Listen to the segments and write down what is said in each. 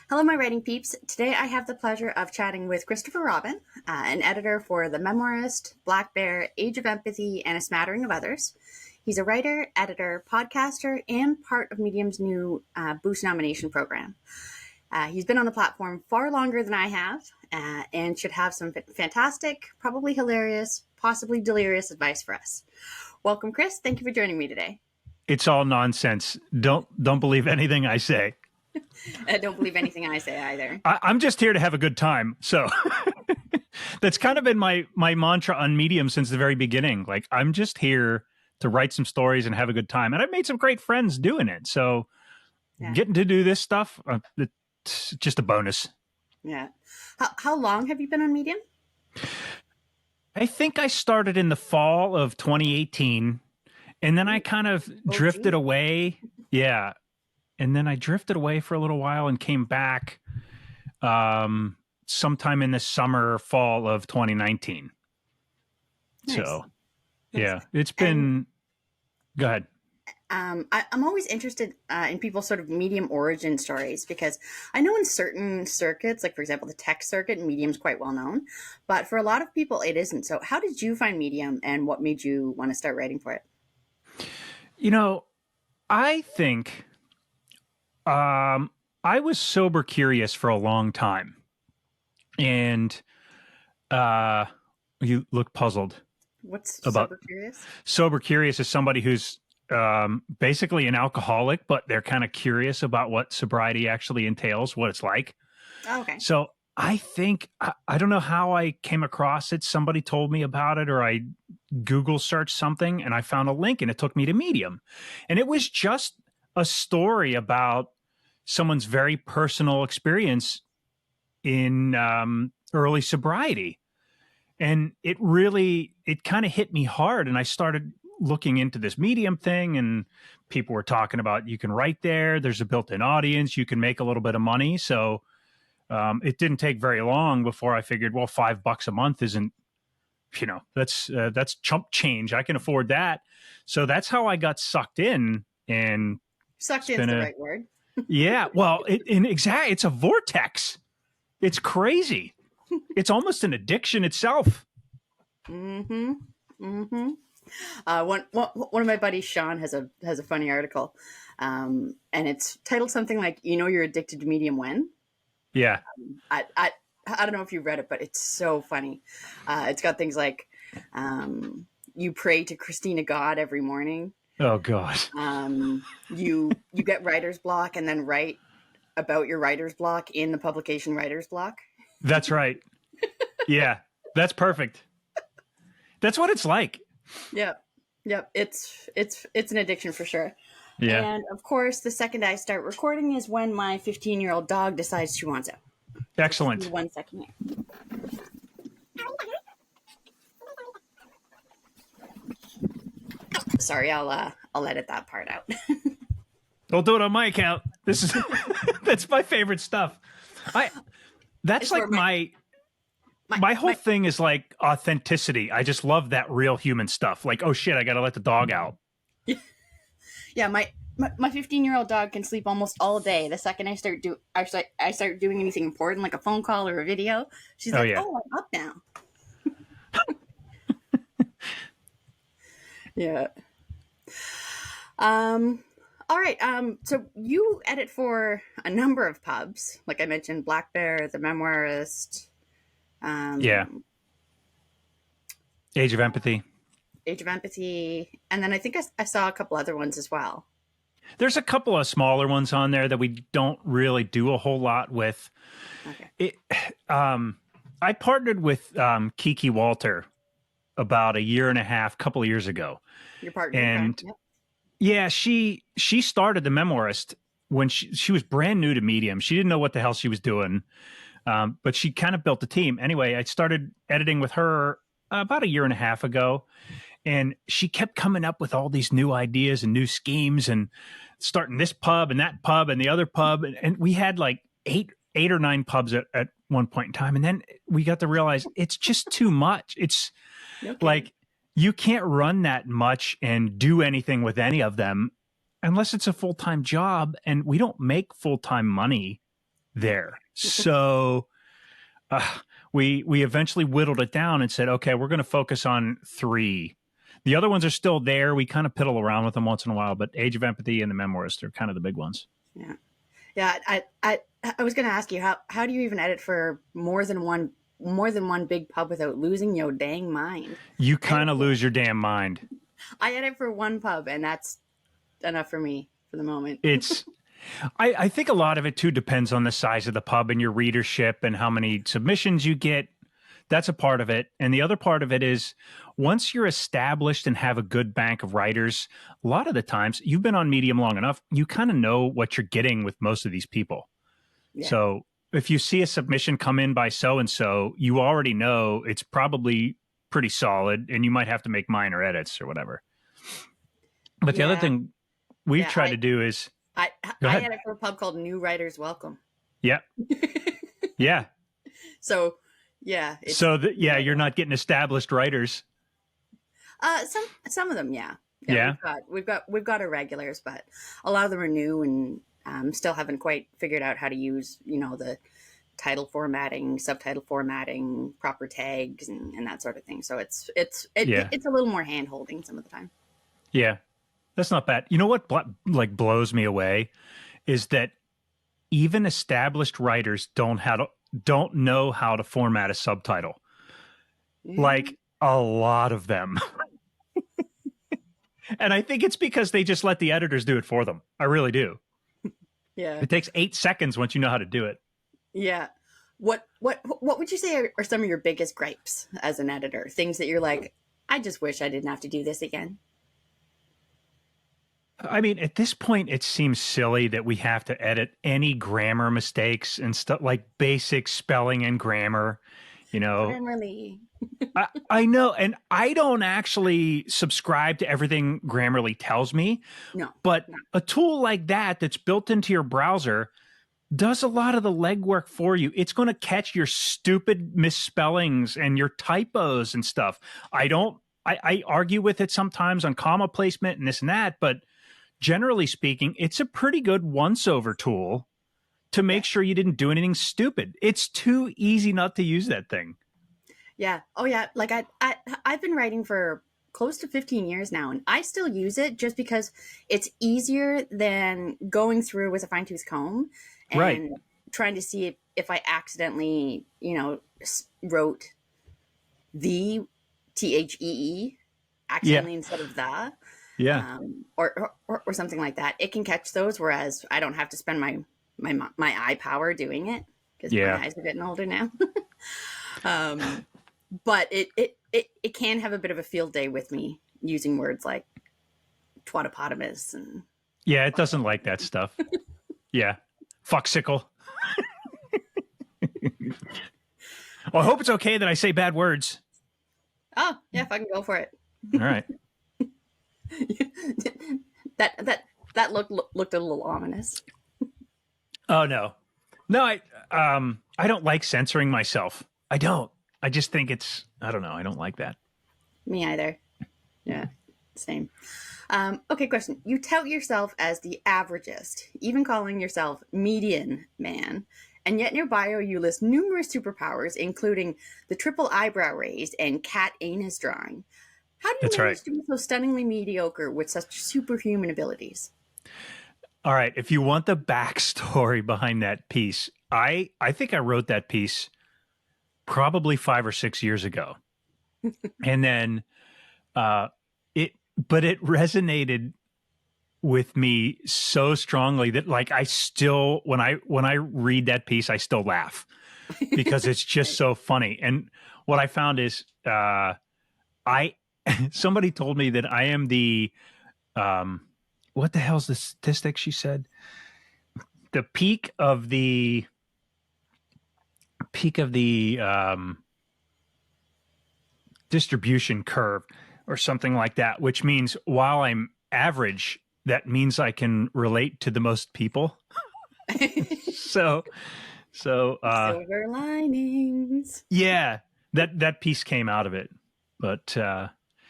Hello, my writing peeps. Today I have the pleasure of chatting with Christopher Robin, an editor for The Memoirist, Black Bear, Age of Empathy, and a smattering of others. He's a writer, editor, podcaster, and part of Medium's new Boost nomination program. He's been on the platform far longer than I have and should have some fantastic, probably hilarious, possibly delirious advice for us. Welcome, Chris. Thank you for joining me today. It's all nonsense. Don't believe anything I say. I don't believe anything I say either. I'm just here to have a good time. So that's kind of been my mantra on Medium since the very beginning. Like, I'm just here to write some stories and have a good time. And I've made some great friends doing it. So getting to do this stuff, it's just a bonus. Yeah. How long have you been on Medium? I think I started in the fall of 2018. And then I kind of drifted away. Yeah. And then I drifted away for a little while and came back sometime in the fall of 2019. Nice. So, yeah, it's been... Go ahead. I'm always interested in people's sort of Medium origin stories, because I know in certain circuits, like, for example, the tech circuit, Medium's quite well known. But for a lot of people, it isn't. So how did you find Medium, and what made you want to start writing for it? You know, I think... I was sober curious for a long time, and you look puzzled. What's sober curious? Sober curious is somebody who's basically an alcoholic, but they're kind of curious about what sobriety actually entails, what it's like. Oh, okay. So I think, I don't know how I came across it. Somebody told me about it, or I Google searched something and I found a link and it took me to Medium. And it was just a story about someone's very personal experience in early sobriety. And it kind of hit me hard. And I started looking into this Medium thing, and people were talking about, you can write there, there's a built-in audience, you can make a little bit of money. So it didn't take very long before I figured, well, $5 a month isn't, that's chump change. I can afford that. So that's how I got sucked in. And sucked in is the right word. Yeah, well, it's a vortex. It's crazy. It's almost an addiction itself. Mm-hmm. Mm-hmm. One of my buddies, Sean, has a funny article, and it's titled something like, you're addicted to Medium when? Yeah. I don't know if you read it, but it's so funny. It's got things like, you pray to Christina God every morning. Oh God. You get writer's block and then write about your writer's block in the publication writer's block. That's right. Yeah, that's perfect. That's what it's like. Yep. It's an addiction for sure. Yeah. And of course, the second I start recording is when my 15-year-old dog decides she wants out. Excellent. Just 1 second here. Sorry, I'll edit that part out. Don't do it on my account. This is that's my favorite stuff. That's like my whole thing is like authenticity. I just love that real human stuff. Like, oh shit, I got to let the dog out. Yeah, my 15-year-old dog can sleep almost all day. The second I start doing anything important, like a phone call or a video, she's like, "Oh, I'm up now." Yeah. All right. So you edit for a number of pubs, like I mentioned, Black Bear, The Memoirist. Yeah. Age of Empathy. And then I think I saw a couple other ones as well. There's a couple of smaller ones on there that we don't really do a whole lot with. Okay. I partnered with Kiki Walter about a year and a half, couple of years ago. Your partner. And yeah, she started The Memoirist when she was brand new to Medium. She didn't know what the hell she was doing. But she kind of built a team. Anyway, I started editing with her about a year and a half ago, and she kept coming up with all these new ideas and new schemes, and starting this pub and that pub and the other pub. And we had like eight or nine pubs at one point in time. And then we got to realize it's just too much. It's like, you can't run that much and do anything with any of them unless it's a full-time job. And we don't make full-time money there. So we eventually whittled it down and said, okay, we're going to focus on 3. The other ones are still there. We kind of piddle around with them once in a while, but Age of Empathy and The Memoirist are kind of the big ones. Yeah. Yeah. I was going to ask you, how do you even edit for more than one big pub without losing your dang mind? You kind of lose your damn mind. I edit for one pub, and that's enough for me for the moment. I think a lot of it too depends on the size of the pub and your readership and how many submissions you get. That's a part of it. And the other part of it is once you're established and have a good bank of writers, a lot of the times you've been on Medium long enough, you kind of know what you're getting with most of these people. Yeah. So if you see a submission come in by so-and-so, you already know it's probably pretty solid and you might have to make minor edits or whatever. But the other thing we've tried to do is... I edit for a pub called New Writers Welcome. Yeah. Yeah. So... yeah. You're not getting established writers. Some of them, yeah. We've got our regulars, but a lot of them are new and still haven't quite figured out how to use, the title formatting, subtitle formatting, proper tags, and that sort of thing. So it's a little more hand holding some of the time. Yeah, that's not bad. You know what blows me away is that even established writers don't know how to format a subtitle. Like a lot of them. And I think it's because they just let the editors do it for them. I really do. Yeah. It takes 8 seconds once you know how to do it. Yeah. What would you say are some of your biggest gripes as an editor? Things that you're like, I just wish I didn't have to do this again. I mean, at this point, it seems silly that we have to edit any grammar mistakes and stuff like basic spelling and grammar, Grammarly. I know. And I don't actually subscribe to everything Grammarly tells me. No. But a tool like that that's built into your browser does a lot of the legwork for you. It's going to catch your stupid misspellings and your typos and stuff. I argue with it sometimes on comma placement and this and that, but generally speaking, it's a pretty good once-over tool to make sure you didn't do anything stupid. It's too easy not to use that thing. Yeah. Oh, yeah. Like I've been writing for close to 15 years now, and I still use it just because it's easier than going through with a fine-tooth comb and trying to see if I accidentally, wrote the THEE accidentally instead of the. Yeah. Or something like that. It can catch those, whereas I don't have to spend my eye power doing it because my eyes are getting older now. But it can have a bit of a field day with me using words like twatopotamus and it doesn't like that stuff. Yeah. Fucksicle. Well, I hope it's okay that I say bad words. Oh, yeah, if I can go for it. All right. that looked a little ominous. Oh no, I don't like censoring myself. I don't. I just think I don't know. I don't like that. Me either. Yeah, same. Okay, question. You tout yourself as the averagist, even calling yourself median man, and yet in your bio you list numerous superpowers, including the triple eyebrow raise and cat anus drawing. How do you manage to be so stunningly mediocre with such superhuman abilities? All right. If you want the backstory behind that piece, I think I wrote that piece probably 5 or 6 years ago. And then it resonated with me so strongly that like I still when I read that piece, I still laugh because it's just so funny. And what I found is somebody told me that I am the what the hell's the statistic she said? The peak of the distribution curve or something like that, which means while I'm average, that means I can relate to the most people. So silver linings. Yeah, that piece came out of it. But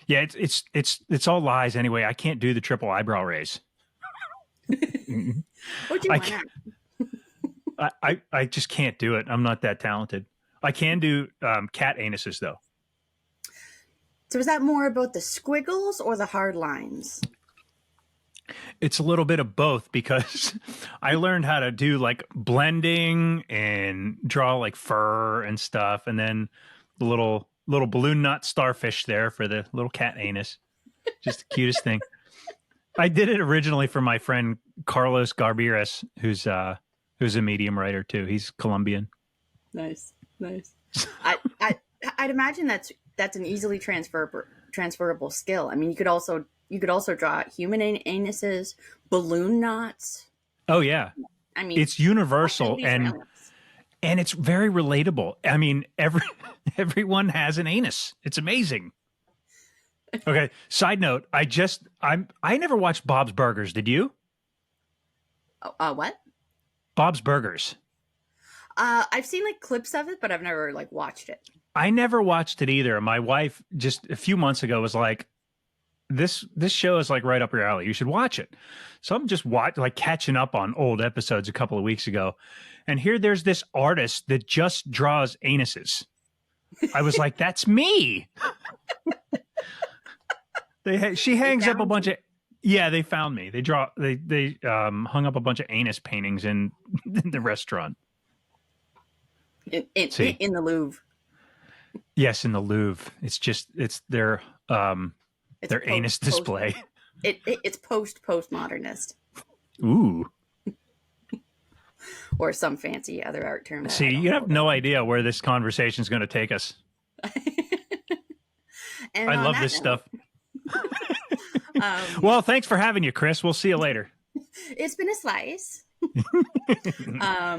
yeah, it's all lies anyway. I can't do the triple eyebrow raise. What'd you want? I just can't do it. I'm not that talented. I can do cat anuses though. So is that more about the squiggles or the hard lines? It's a little bit of both because I learned how to do like blending and draw like fur and stuff, and then the little balloon knot starfish there for the little cat anus. Just the cutest thing. I did it originally for my friend Carlos Garbires, who's a medium writer too. He's Colombian. Nice, nice. I'd imagine that's an easily transferable skill. I mean, you could also draw human anuses, balloon knots. Oh yeah, I mean, it's universal and it's very relatable. I mean, everyone has an anus. It's amazing. Okay. Side note: I never watched Bob's Burgers. Did you? What? Bob's Burgers. I've seen like clips of it, but I've never like watched it. I never watched it either. My wife just a few months ago was like, "This show is like right up your alley. You should watch it." So I'm just catching up on old episodes a couple of weeks ago, and here there's this artist that just draws anuses. I was like, "That's me." She hangs up a bunch of. Yeah, they found me. They hung up a bunch of anus paintings in the restaurant. In the Louvre. Yes, in the Louvre. It's their anus display. It's postmodernist. Ooh. Or some fancy other art term. See, you have no idea where this conversation is going to take us. And I love this stuff. Well, thanks for having you, Chris. We'll see you later. It's been a slice. How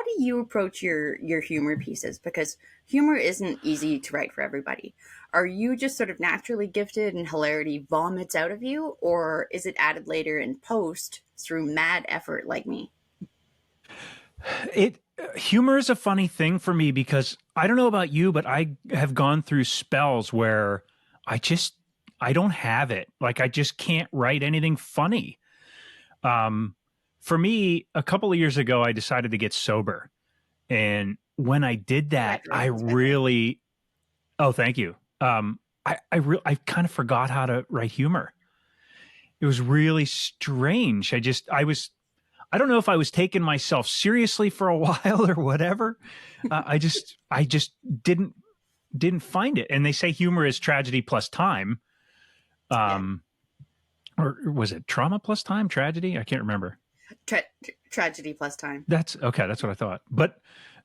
do you approach your humor pieces? Because humor isn't easy to write for everybody. Are you just sort of naturally gifted and hilarity vomits out of you, or is it added later in post through mad effort like me? Humor is a funny thing for me because I don't know about you, but I have gone through spells where I don't have it. Like I just can't write anything funny. For me, a couple of years ago, I decided to get sober. And when I did that, I really, oh, thank you. I kind of forgot how to write humor. It was really strange. I don't know if I was taking myself seriously for a while or whatever. I just didn't find it. And they say humor is tragedy plus time. Or was it trauma plus time? Tragedy? I can't remember. Tragedy plus time. That's okay. That's what I thought. But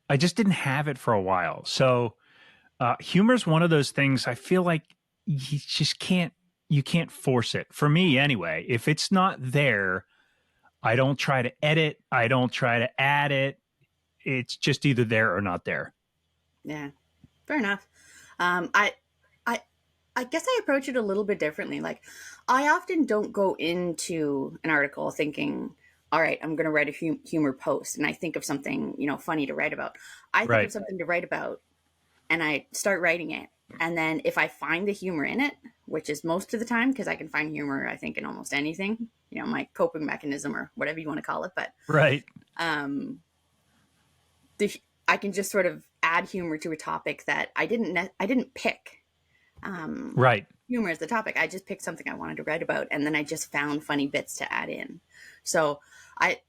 I just didn't have it for a while. So humor is one of those things I feel like you just can't force it. For me anyway, if it's not there, I don't try to edit. I don't try to add it. It's just either there or not there. Yeah, fair enough. I guess I approach it a little bit differently. Like, I often don't go into an article thinking, all right, I'm going to write a humor post. And I think of something, funny to write about. I think of something to write about and I start writing it. And then if I find the humor in it, which is most of the time, because I can find humor, I think, in almost anything, my coping mechanism or whatever you want to call it. But I can just sort of add humor to a topic that I didn't pick. Humor is the topic. I just picked something I wanted to write about, and then I just found funny bits to add in. So I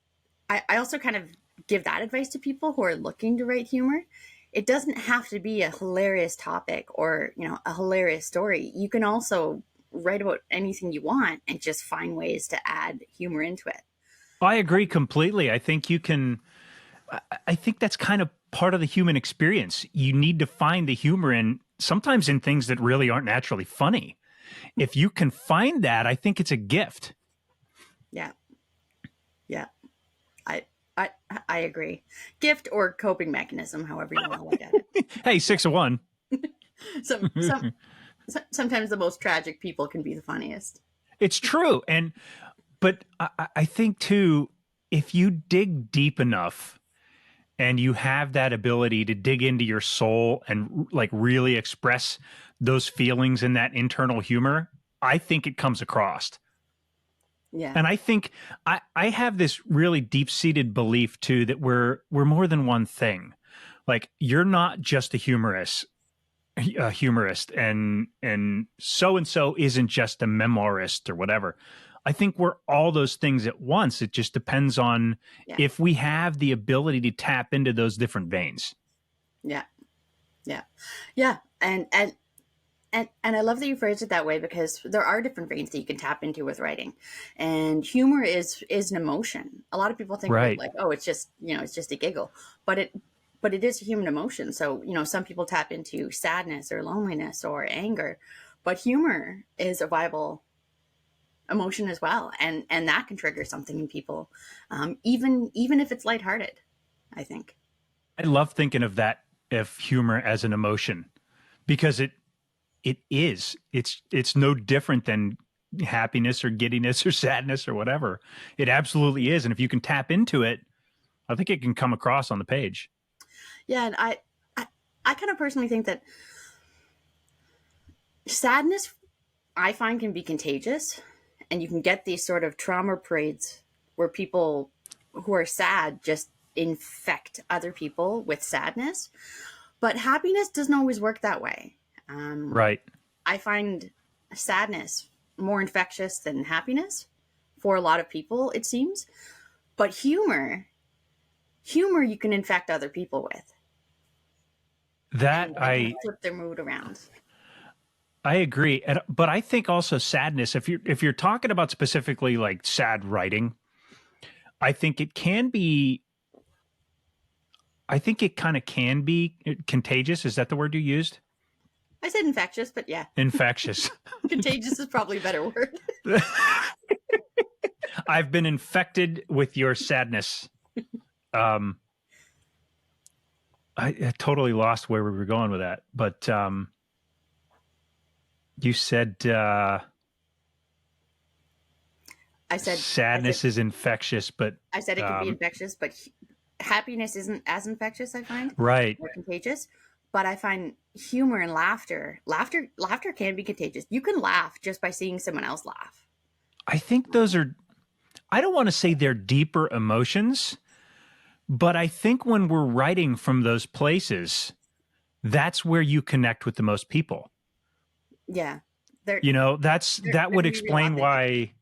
also kind of give that advice to people who are looking to write humor. It doesn't have to be a hilarious topic or, a hilarious story. You can also write about anything you want and just find ways to add humor into it. I agree completely. I think that's kind of part of the human experience. You need to find the humor sometimes in things that really aren't naturally funny. If you can find that, I think it's a gift. Yeah. Yeah. I agree. Gift or coping mechanism, however you want to look at it. Hey, 6 of 1. Sometimes the most tragic people can be the funniest. It's true. But I think too, if you dig deep enough and you have that ability to dig into your soul and like really express those feelings and that internal humor, I think it comes across. Yeah. And I think I have this really deep-seated belief too that we're more than one thing. Like you're not just a humorist, and so isn't just a memoirist or whatever. I think we're all those things at once. It just depends on Yeah. if we have the ability to tap into those different veins. Yeah. Yeah. Yeah. And I love that you phrased it that way, because there are different veins that you can tap into with writing, and humor is an emotion. A lot of people think of it Right. like, oh, it's just, it's just a giggle, but it is a human emotion. So some people tap into sadness or loneliness or anger, but humor is a viable emotion as well, and that can trigger something in people, even if it's lighthearted, I think. I love thinking of that, of humor as an emotion, because it is. It's no different than happiness or giddiness or sadness or whatever. It absolutely is. And if you can tap into it, I think it can come across on the page. Yeah, and I kind of personally think that sadness, I find, can be contagious, and you can get these sort of trauma parades where people who are sad just infect other people with sadness. But happiness doesn't always work that way. Right. I find sadness more infectious than happiness for a lot of people, it seems. But humor you can infect other people with, That and kind of flip their mood around. I agree. But I think also sadness, if you're talking about specifically like sad writing, I think it can be I think it kind of can be contagious. Is that the word you used? I said infectious, but yeah, Infectious. contagious is probably a better word. I've been infected with your sadness. Um, I totally lost where we were going with that, but you said I said sadness is infectious, but I said it can be infectious, but happiness isn't as infectious, I find, right. or contagious. But I find humor and laughter can be contagious. You can laugh just by seeing someone else laugh. I think those are. I don't want to say they're deeper emotions, but I think when we're writing from those places, that's where you connect with the most people. Yeah, they're That they're would gonna be real explain authentic. why.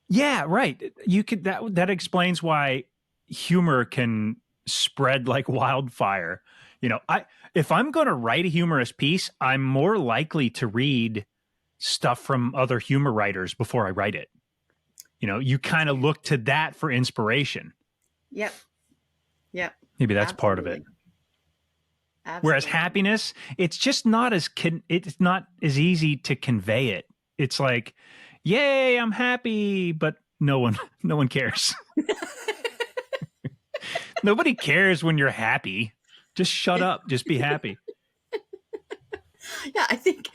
Yeah, right. You could that explains why humor can spread like wildfire. I if I'm going to write a humorous piece, I'm more likely to read stuff from other humor writers before I write it. You kind of look to that for inspiration. Yep, yep, Maybe that's part of it. absolutely, Whereas absolutely. happiness, it's just not it's not as easy to convey it. It's like, "Yay, I'm happy," but no one cares. Nobody cares when you're happy. Just shut up. Just be happy. Yeah, I think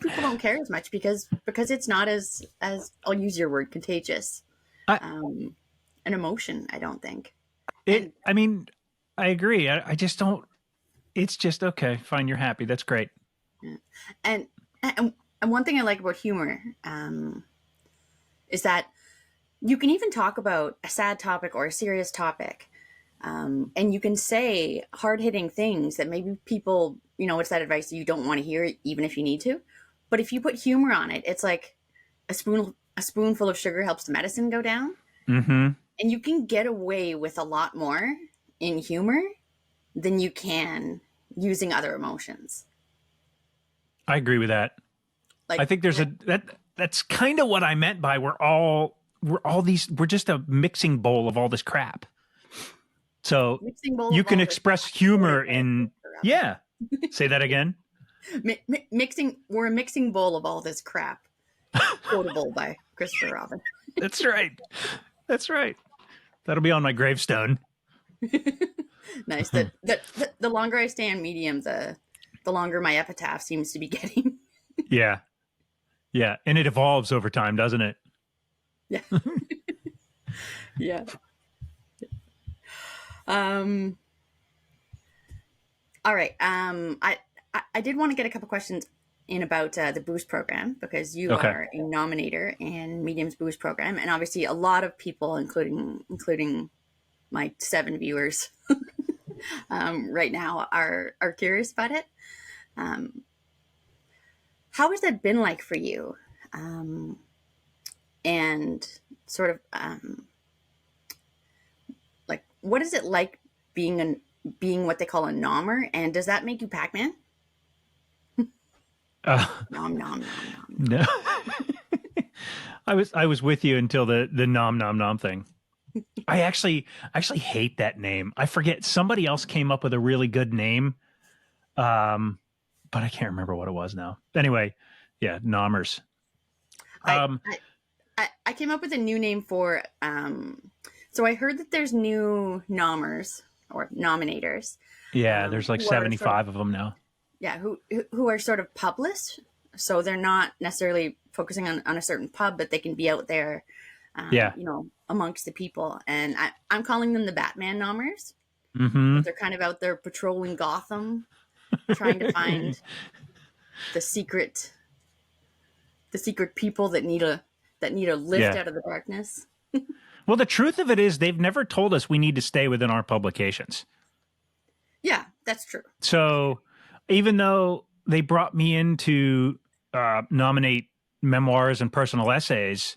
people don't care as much because it's not as I'll use your word, contagious, I um, an emotion. I don't think, and it. I mean, I agree. I just don't. It's just okay. Fine, you're happy. That's great. and and, and one thing I like about humor, is that you can even talk about a sad topic or a serious topic, and you can say hard hitting things that maybe people, it's that advice that you don't want to hear, even if you need to. But if you put humor on it, it's like a spoonful of sugar helps the medicine go down, Mm-hmm. and you can get away with a lot more in humor than you can using other emotions. I agree with that. I Like, think there's a that's kind of what I meant by we're just a mixing bowl of all this crap. So mixing bowl you of can all this express crap. Quoted humor by in Christopher Robin. yeah. Say that again. We're a mixing bowl of all this crap. Quotable by Christopher Robin. That's right. That's right. That'll be on my gravestone. Nice. The longer I stay on Medium, the longer my epitaph seems to be getting. Yeah. Yeah. And it evolves over time, doesn't it? Yeah. Yeah. Um. All right. I did want to get a couple questions in about the Boost program, because you Okay. are a nominator in Medium's Boost program, and obviously a lot of people, including my 7 viewers right now, are curious about it. Um, how has that been like for you? And sort of like, what is it like being what they call a nommer? And does that make you Pac-Man? Uh, Nom nom nom nom nom. no. I was with you until the nom nom nom thing. I actually hate that name. I forget, somebody else came up with a really good name. But I can't remember what it was now. Anyway, yeah, nommers. I, Um, I came up with a new name for so I heard that there's new nommers or nominators, yeah, there's like who are sort of, 75 of them now. yeah, who are sort of published, so they're not necessarily focusing on a certain pub, but they can be out there, Yeah. amongst the people. And I'm calling them the Batman nommers, Mm-hmm. because they're kind of out there patrolling Gotham, trying to find the secret people that need a lift Yeah. out of the darkness. Well, the truth of it is they've never told us we need to stay within our publications. Yeah, that's true. So even though they brought me in to nominate memoirs and personal essays,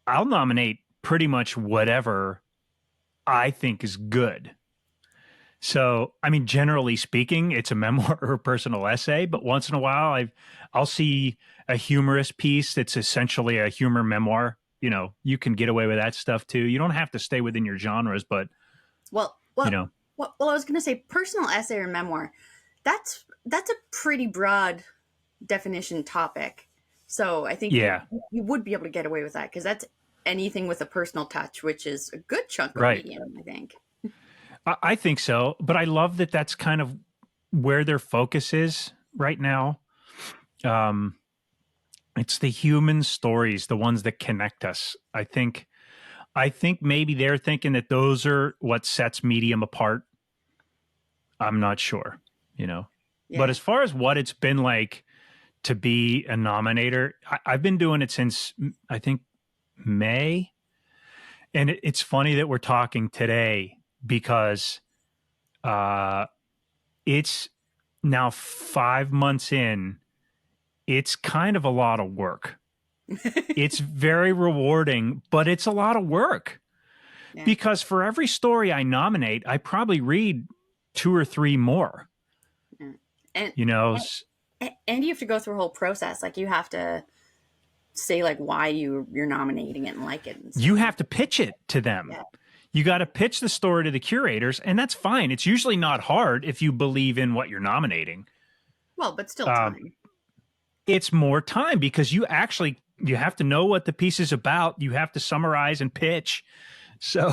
I'll nominate pretty much whatever I think is good. So, I mean, generally speaking, it's a memoir or a personal essay, but once in a while I'll see a humorist piece that's essentially a humor memoir. You know, you can get away with that stuff too. You don't have to stay within your genres, but Well, you well, know, well, I was going to say personal essay or memoir. That's a pretty broad definition topic. So I think yeah, you would be able to get away with that, because that's anything with a personal touch, which is a good chunk of right. medium, I think. I think so, but I love that that's kind of where their focus is right now. Um, it's the human stories, the ones that connect us. I think maybe they're thinking that those are what sets Medium apart. I'm not sure, you know. But Yeah. as far as what it's been like to be a nominator, I've been doing it since I think May. And it's funny that we're talking today because uh, it's now 5 months in. It's kind of a lot of work. It's very rewarding, but it's a lot of work Yeah. because for every story I nominate, I probably read 2 or 3 more, Yeah. And, you know. and you have to go through a whole process. Like, you have to say like why you're nominating it and like it and You stuff. have to pitch it to them. Yeah. You got to pitch the story to the curators, and that's fine. It's usually not hard if you believe in what you're nominating. Well, but still Um, time. it's more time because you have to know what the piece is about. You have to summarize and pitch. So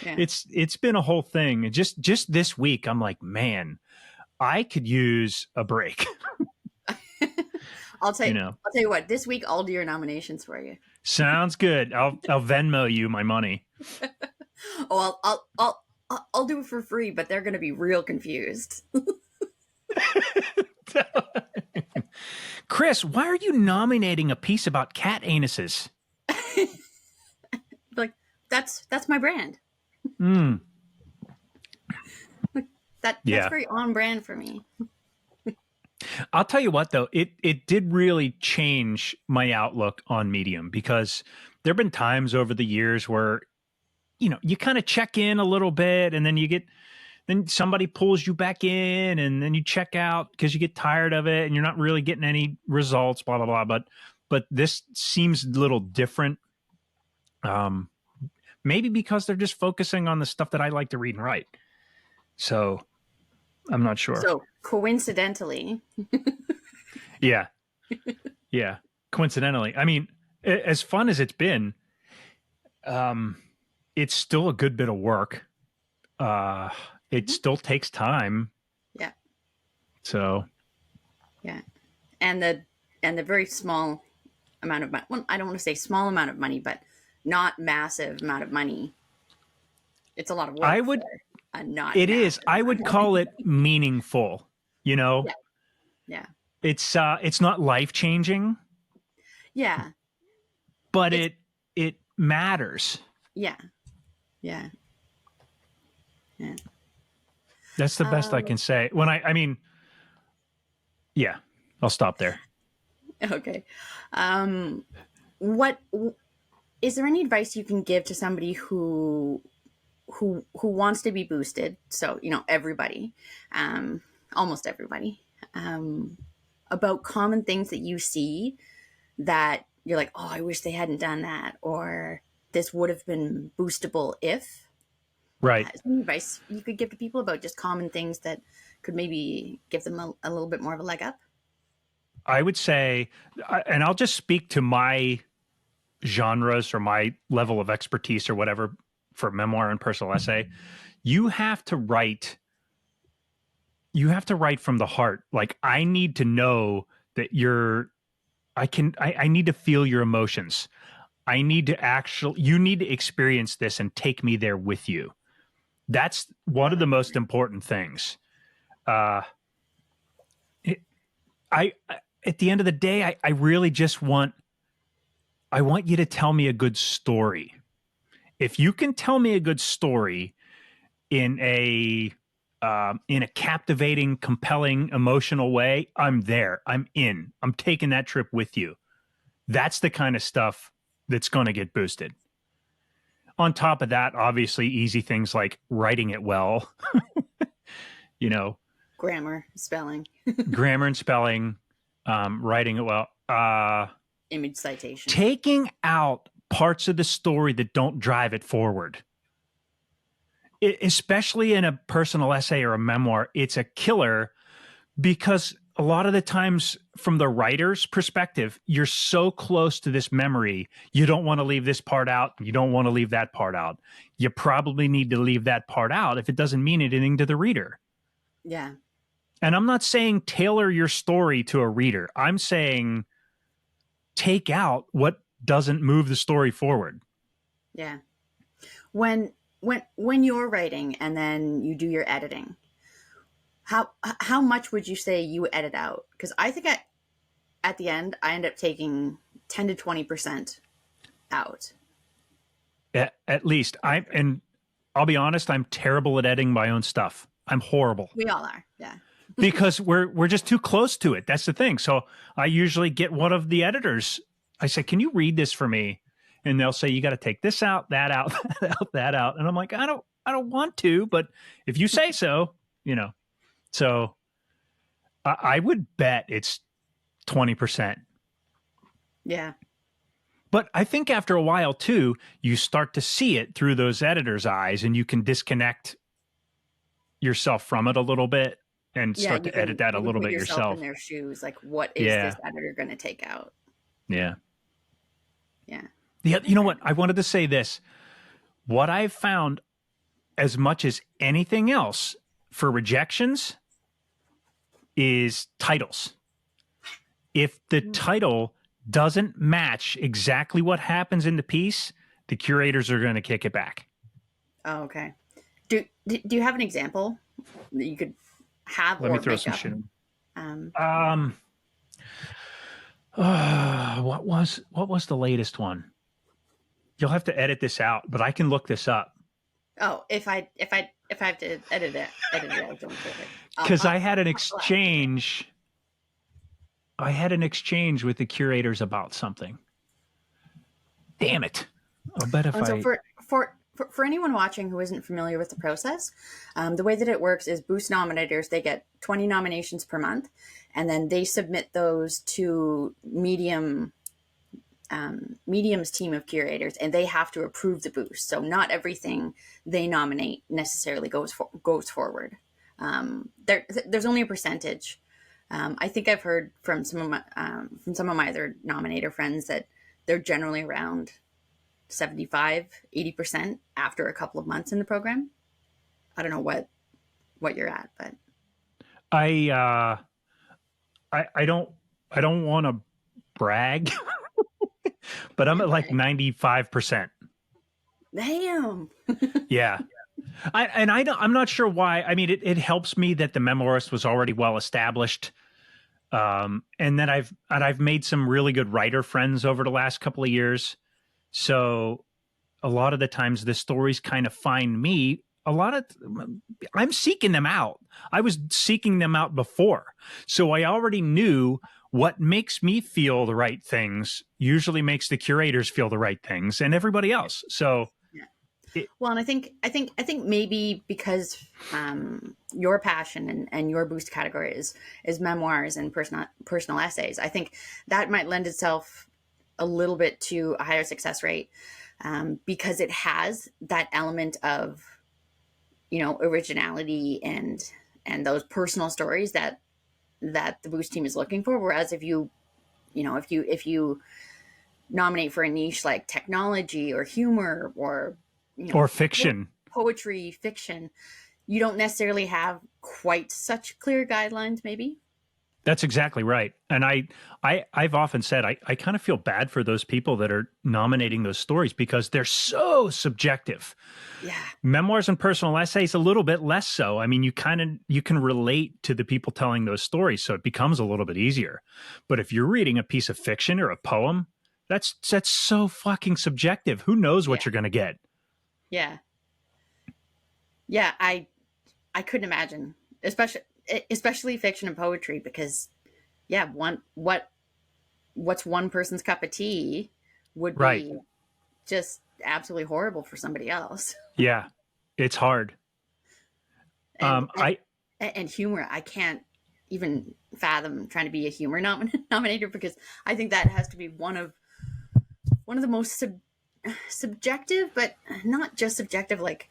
Yeah. it's been a whole thing. And just this week, I'm like, man, I could use a break. I'll tell You know, you what. This week I'll do your nominations for you. sounds good. I'll Venmo you my money. Oh, I'll do it for free, but they're going to be real confused. Chris, why are you nominating a piece about cat anuses? Like, that's my brand. Mm, That's yeah. very on brand for me. I'll tell you what, though, it did really change my outlook on Medium because there have been times over the years where, you know, you kind of check in a little bit and then somebody pulls you back in and then you check out because you get tired of it and you're not really getting any results, blah, blah, blah. But this seems a little different. Maybe because they're just focusing on the stuff that I like to read and write. So I'm not sure. So coincidentally, Yeah. Yeah. Coincidentally, I mean, as fun as it's been, it's still a good bit of work. It still takes time. yeah, So yeah, and the very small amount of money. Well, I don't want to say small amount of money, but not massive amount of money. It's a lot of work. I would, for a not. it is, massive I amount would of call money. it meaningful, you know? Yeah, yeah, It's not life changing, Yeah. but It's it matters. yeah. Yeah. Yeah. That's the best I Um, can say. I mean, yeah, I'll stop there. okay. What is there any advice you can give to somebody who wants to be boosted? So, everybody, almost everybody, um, about common things that you see that you're like, oh, I wish they hadn't done that, or this would have been boostable if. Right. Is there any advice you could give to people about just common things that could maybe give them a little bit more of a leg up? I would say, and I'll just speak to my genres or my level of expertise or whatever for memoir and personal essay. You have to write. You have to write from the heart. Like, I need to know that you're. I need to feel your emotions. I need to you need to experience this and take me there with you. That's one of the most important things. Uh, it, at the end of the day, I really just I want you to tell me a good story. If you can tell me a good story in a captivating, compelling, emotional way, I'm there. I'm in. I'm taking that trip with you. That's the kind of stuff that's going to get boosted. On top of that, obviously, easy things like writing it well, you know, Grammar, spelling, grammar and spelling, writing it well, image citation. taking out parts of the story that don't drive it forward. Especially in a personal essay or a memoir, it's a killer because a lot of the times, from the writer's perspective, you're so close to this memory, you don't want to leave this part out. You don't want to leave that part out. You probably need to leave that part out if it doesn't mean anything to the reader. Yeah. And I'm not saying tailor your story to a reader. I'm saying take out what doesn't move the story forward. Yeah. When when you're writing and then you do your editing, how much would you say you edit out? Because I think at the end I end up taking 10 to 20% out. At least and I'll be honest, I'm terrible at editing my own stuff. I'm horrible We all are. Yeah. because we're just too close to it. That's the thing. So I usually get one of the editors. I say, "Can you read this for me?" And they'll say, "You got to take this out, that out, that out, that out." And I'm like, I don't want to, but if you say so, you know." So I would bet it's 20%. Yeah. But I think after a while too, you start to see it through those editors' eyes, and you can disconnect yourself from it a little bit and Yeah, start to edit that a you can little put bit yourself in yourself. their shoes. Like, what is this Yeah, editor going to take out? yeah. Yeah. Yeah, you know Okay. what? I wanted to say this. What I've found, as much as anything else, for rejections is titles. If the title doesn't match exactly what happens in the piece, the curators are going to kick it back. Oh, okay. Do you have an example that you could have Let me or throw make some up? shit. Um, What was the latest one? You'll have to edit this out, but I can look this up oh, if I have to edit it out, don't worry. because I had an I'll have to. exchange. I had an exchange with the curators about something. Damn it! I'll bet if And so I for anyone watching who isn't familiar with the process, the way that it works is Boost nominators, they get 20 nominations per month, and then they submit those to Medium's team of curators, and they have to approve the boost. So not everything they nominate necessarily goes forward. There's only a percentage. I think I've heard from some of my other nominator friends that they're generally around 75-80% after a couple of months in the program. I don't know what you're at, but I I don't want to brag, but I'm yeah, at like brag. 95%. Damn. Yeah. I'm not sure why. I mean, it helps me that the Memoirist was already well established. And then I've made some really good writer friends over the last couple of years. So a lot of the times the stories kind of find me. I'm seeking them out. I was seeking them out before. So I already knew what makes me feel the right things usually makes the curators feel the right things and everybody else. So Yeah. it, Well, and I think maybe because your passion and your boost category is memoirs and personal essays, I think that might lend itself a little bit to a higher success rate, because it has that element of, originality and those personal stories that the boost team is looking for. Whereas if you nominate for a niche like technology or humor or or fiction. poetry, fiction, you don't necessarily have quite such clear guidelines, maybe. That's exactly right. And I've often said I kind of feel bad for those people that are nominating those stories because they're so subjective. Yeah. Memoirs and personal essays a little bit less so. I mean, you can relate to the people telling those stories, so it becomes a little bit easier. But if you're reading a piece of fiction or a poem, that's so fucking subjective. Who knows Yeah. what you're going to get? Yeah. Yeah. I couldn't imagine, especially fiction and poetry, because yeah, what's one person's cup of tea would Right. be just absolutely horrible for somebody else. Yeah. It's hard. and and, I and humor, I can't even fathom trying to be a humor nominator, because I think that has to be one of the most subjective, but not just subjective. Like,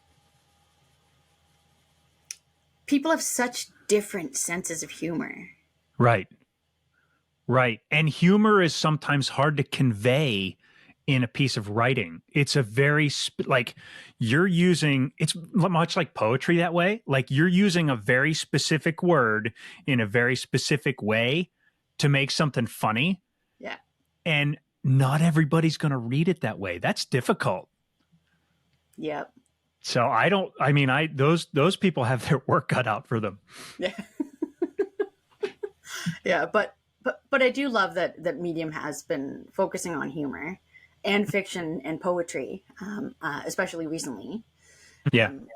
people have such different senses of humor. right. Right. And humor is sometimes hard to convey in a piece of writing. It's a very, like, you're using, it's much like poetry that way. Like, you're using a very specific word in a very specific way to make something funny. Yeah. And not everybody's going to read it that way. That's difficult. Yep. So those people have their work cut out for them. Yeah. Yeah. But I do love that Medium has been focusing on humor and fiction and poetry, especially recently. Yeah. Um,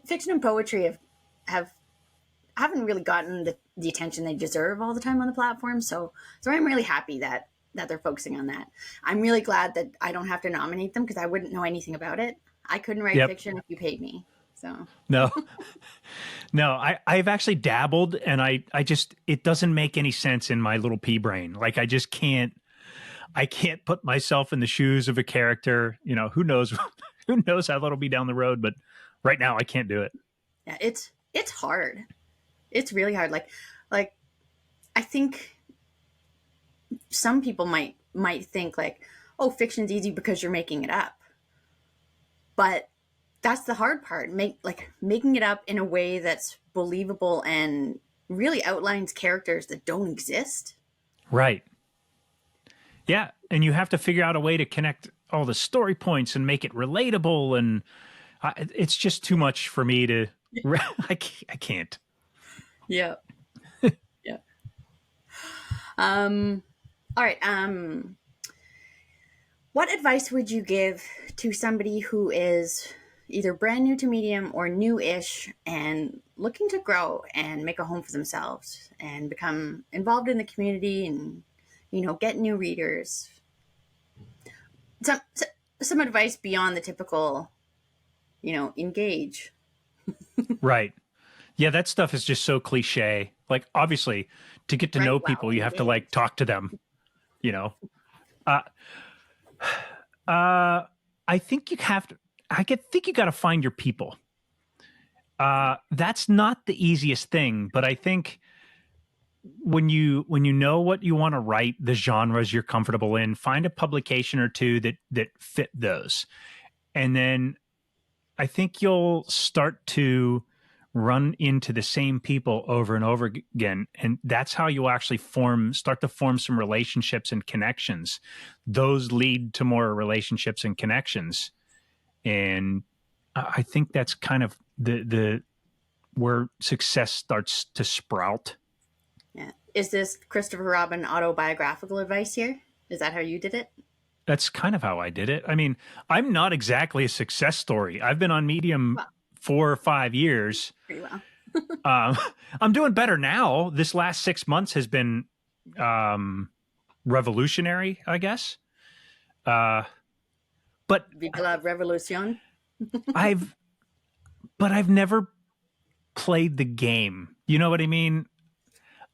Fiction and poetry have haven't really gotten the attention they deserve all the time on the platform. So I'm really happy that they're focusing on that. I'm really glad that I don't have to nominate them, because I wouldn't know anything about it. I couldn't write Yep. fiction if you paid me. So No. No, I've actually dabbled and I just it doesn't make any sense in my little pea brain. Like I can't put myself in the shoes of a character. You know, who knows who knows how that'll be down the road, but right now I can't do it. yeah, it's hard. It's really hard. Like I think some people might think like, oh, fiction's easy because you're making it up. But that's the hard part. Making it up in a way that's believable and really outlines characters that don't exist. Right. Yeah, and you have to figure out a way to connect all the story points and make it relatable and it's just too much for me to I can't. Yeah. Yeah. Um all right. What advice would you give to somebody who is either brand new to Medium or new-ish and looking to grow and make a home for themselves and become involved in the community and get new readers? Some advice beyond the typical, engage. Right. Yeah, that stuff is just so cliche. Like obviously to get to Right. know Well, people you have to like engage. talk to them, you know. Uh uh I think you have to think you got to find your people. That's not the easiest thing, but I think when you know what you want to write, the genres you're comfortable in, find a publication or two that fit those. And then I think you'll start to run into the same people over and over again. And that's how you'll actually start to form some relationships and connections. Those lead to more relationships and connections. And I think that's kind of the where success starts to sprout. Yeah. Is this Christopher Robin autobiographical advice here? Is that how you did it? That's kind of how I did it. I mean, I'm not exactly a success story. I've been on Medium Well, 4 or 5 years. pretty well. Um, I'm doing better now. This last 6 months has been um, revolutionary, I guess. Uh, but Viva la revolution. I've I've never played the game. You know what I mean?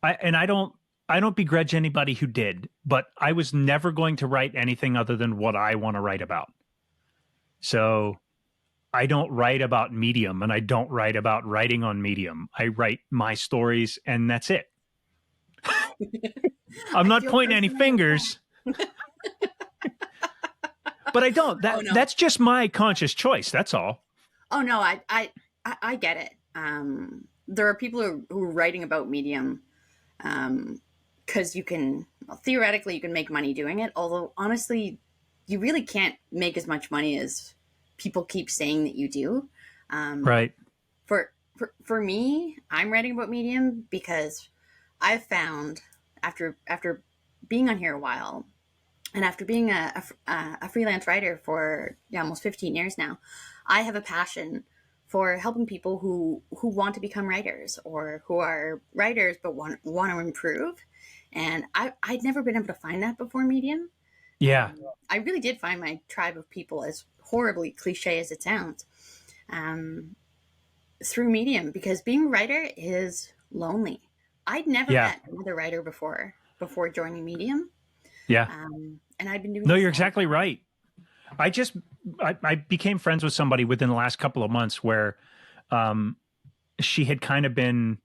I don't begrudge anybody who did, but I was never going to write anything other than what I want to write about. So I don't write about Medium, and I don't write about writing on Medium. I write my stories, and that's it. I'm I not feel pointing any personally fingers. But I don't. Oh no. That's just my conscious choice. That's all. Oh no, I get it. There are people who are writing about Medium because you can, well, theoretically you can make money doing it, although honestly you really can't make as much money as people keep saying that you do. Right. For me, I'm writing about Medium because I've found after being on here a while, and after being a freelance writer for almost 15 years now, I have a passion for helping people who want to become writers, or who are writers but want to improve. And I'd never been able to find that before Medium. Yeah. I really did find my tribe of people, as horribly cliche as it sounds, um, through Medium, because being a writer is lonely. I'd never Yeah. met another writer before joining Medium. Yeah. And I've been doing No, this you're a long exactly time. right. I became friends with somebody within the last couple of months where she had kind of been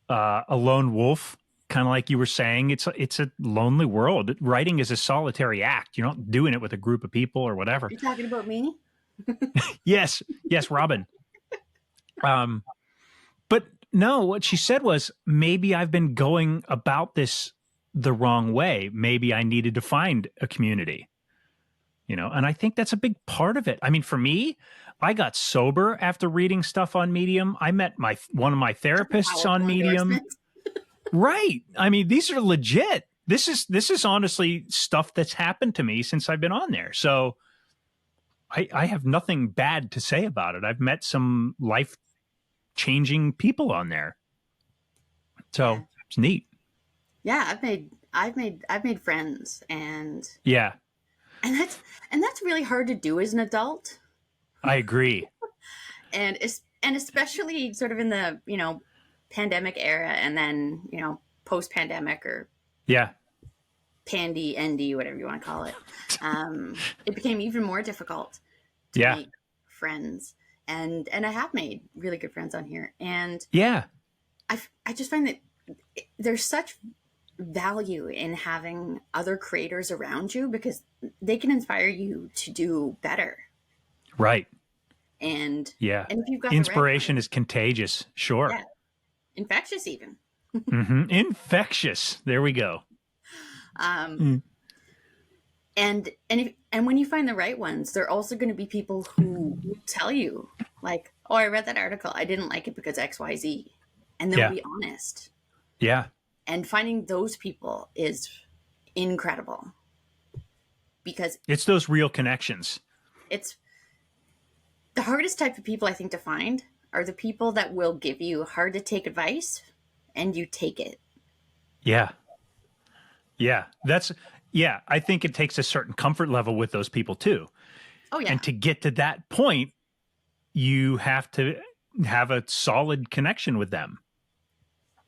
a lone wolf, kind of like you were saying. It's a lonely world. Writing is a solitary act. You're not doing it with a group of people or whatever. You're talking about me? Yes, Robin. But no, what she said was, maybe I've been going about this the wrong way. Maybe I needed to find a community. And I think that's a big part of it. I mean, for me, I got sober after reading stuff on Medium. I met one of my therapists on Powerful Medium. endorsement. Right. I mean, these are legit. This is honestly stuff that's happened to me since I've been on there. So I have nothing bad to say about it. I've met some life changing people on there. So Yeah. it's neat. Yeah, I've made friends, and Yeah, that's really hard to do as an adult, I agree. and especially sort of in the pandemic era, and then post pandemic, or Yeah. pandy ND, whatever you want to call it. It became even more difficult to Yeah. make friends, and I have made really good friends on here, and Yeah. I just find that there's such value in having other creators around you, because they can inspire you to do better. Right. And Yeah. if you've got Inspiration the is contagious. Sure. right, yeah, infectious even. Infectious. There we go. Um, and when you find the right ones, they're also going to be people who will tell you, like, oh, I read that article, I didn't like it because XYZ, and they'll Yeah. be honest. Yeah. And finding those people is incredible, because It's those real connections. it's the hardest type of people, I think, to find are the people that will give you hard to take advice and you take it. Yeah. Yeah. I think it takes a certain comfort level with those people too. Oh yeah. And to get to that point, you have to have a solid connection with them.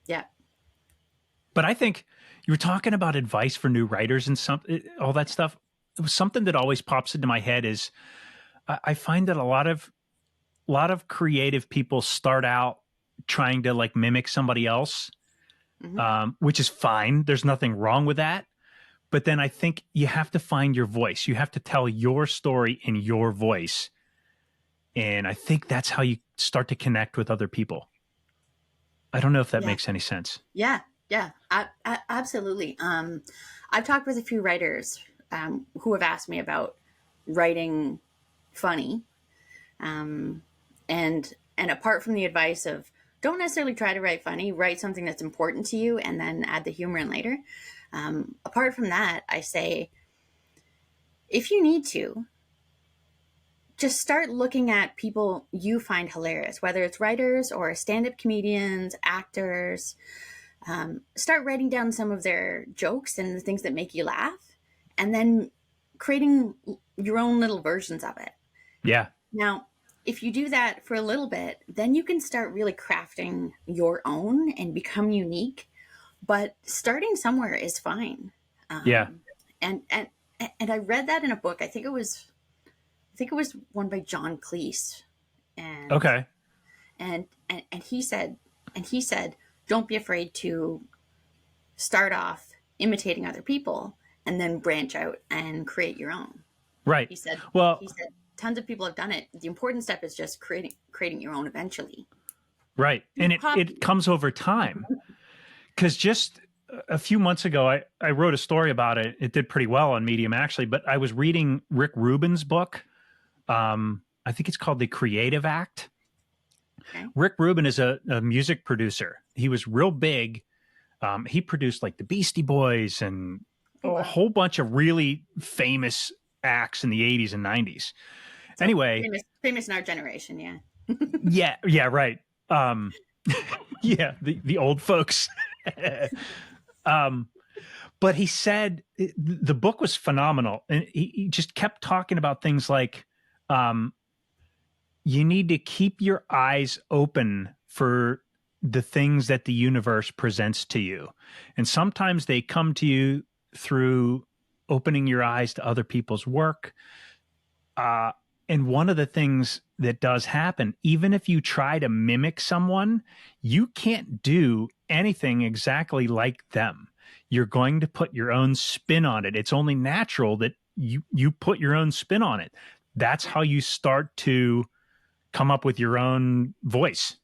Yeah. But I think you were talking about advice for new writers and all that stuff. It was something that always pops into my head is I find that a lot of creative people start out trying to like mimic somebody else, which is fine. There's nothing wrong with that. But then I think you have to find your voice. You have to tell your story in your voice. And I think that's how you start to connect with other people. I don't know if that makes any sense. Yeah. Yeah. Absolutely. I've talked with a few writers who have asked me about writing funny. And apart from the advice of don't necessarily try to write funny. Write something that's important to you, and then add the humor in later. Apart from that, I say, if you need to, just start looking at people you find hilarious, whether it's writers or stand-up comedians, actors. Start writing down some of their jokes and the things that make you laugh, and then creating your own little versions of it. Yeah. Now, if you do that for a little bit, then you can start really crafting your own and become unique. But starting somewhere is fine. Yeah. And I read that in a book. I think it was one by John Cleese. And Okay. and he said don't be afraid to start off imitating other people and then branch out and create your own. Right. He said Well, tons of people have done it. The important step is just creating your own eventually. right. And it comes over time. Because just a few months ago, I wrote a story about it. It did pretty well on Medium, actually. But I was reading Rick Rubin's book. I think it's called The Creative Act. Okay. Rick Rubin is a music producer. He was real big. He produced like the Beastie Boys and a whole bunch of really famous acts in the 80s and 90s. So anyway. Famous in our generation, yeah. yeah, right. Yeah, the old folks. But he said the book was phenomenal. And he just kept talking about things like you need to keep your eyes open for the things that the universe presents to you. And sometimes they come to you through opening your eyes to other people's work. And one of the things that does happen, even if you try to mimic someone, you can't do anything exactly like them. You're going to put your own spin on it. It's only natural that you put your own spin on it. That's how you start to come up with your own voice.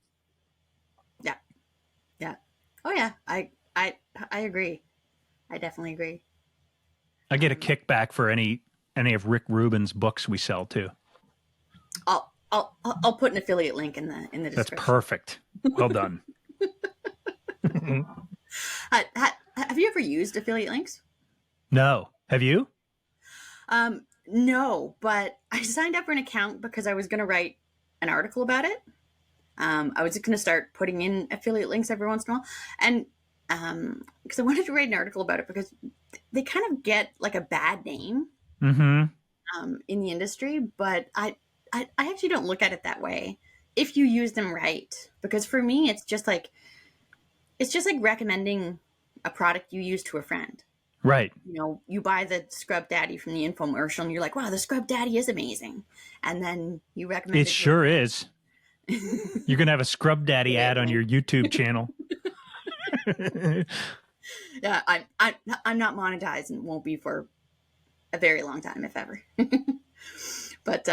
Yeah. Oh yeah. I agree. I definitely agree. I get a kickback for any of Rick Rubin's books we sell too. I'll put an affiliate link in the description. That's perfect. Well done. Have you ever used affiliate links? No. Have you? No, but I signed up for an account because I was going to write an article about it. I was just going to start putting in affiliate links every once in a while. And because I wanted to write an article about it because they kind of get like a bad name in the industry. But I actually don't look at it that way if you use them right. Because for me, it's just like recommending a product you use to a friend. Right. You know, you buy the Scrub Daddy from the infomercial and you're like, wow, the Scrub Daddy is amazing. And then you recommend it. It sure is. You're going to have a Scrub Daddy ad on your YouTube channel. Yeah, I'm not monetized and won't be for a very long time, if ever. But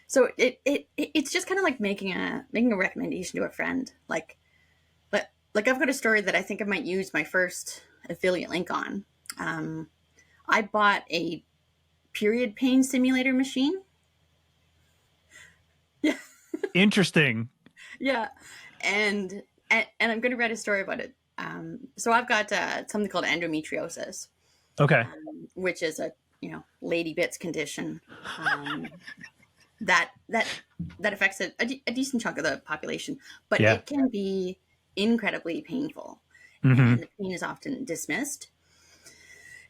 so it's just kind of like making a recommendation to a friend. Like I've got a story that I think I might use my first affiliate link on. I bought a period pain simulator machine. Yeah. Interesting. Yeah. And I'm going to write a story about it. So I've got something called endometriosis. Okay. Which is a, lady bits condition that affects a decent chunk of the population, but it can be incredibly painful. And the pain is often dismissed.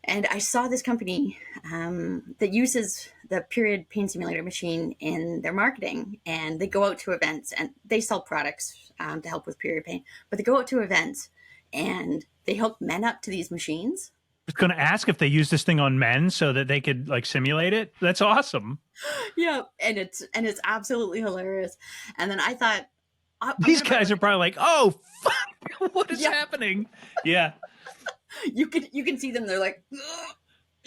And I saw this company that uses the period pain simulator machine in their marketing, and they go out to events and they sell products to help with period pain, but they go out to events and they hook men up to these machines. I was going to ask if they use this thing on men so that they could like simulate it. That's awesome. Yeah. And it's absolutely hilarious. And then I thought, these guys are probably like, oh, fuck, what is happening? Yeah. You can see them. They're like, ugh,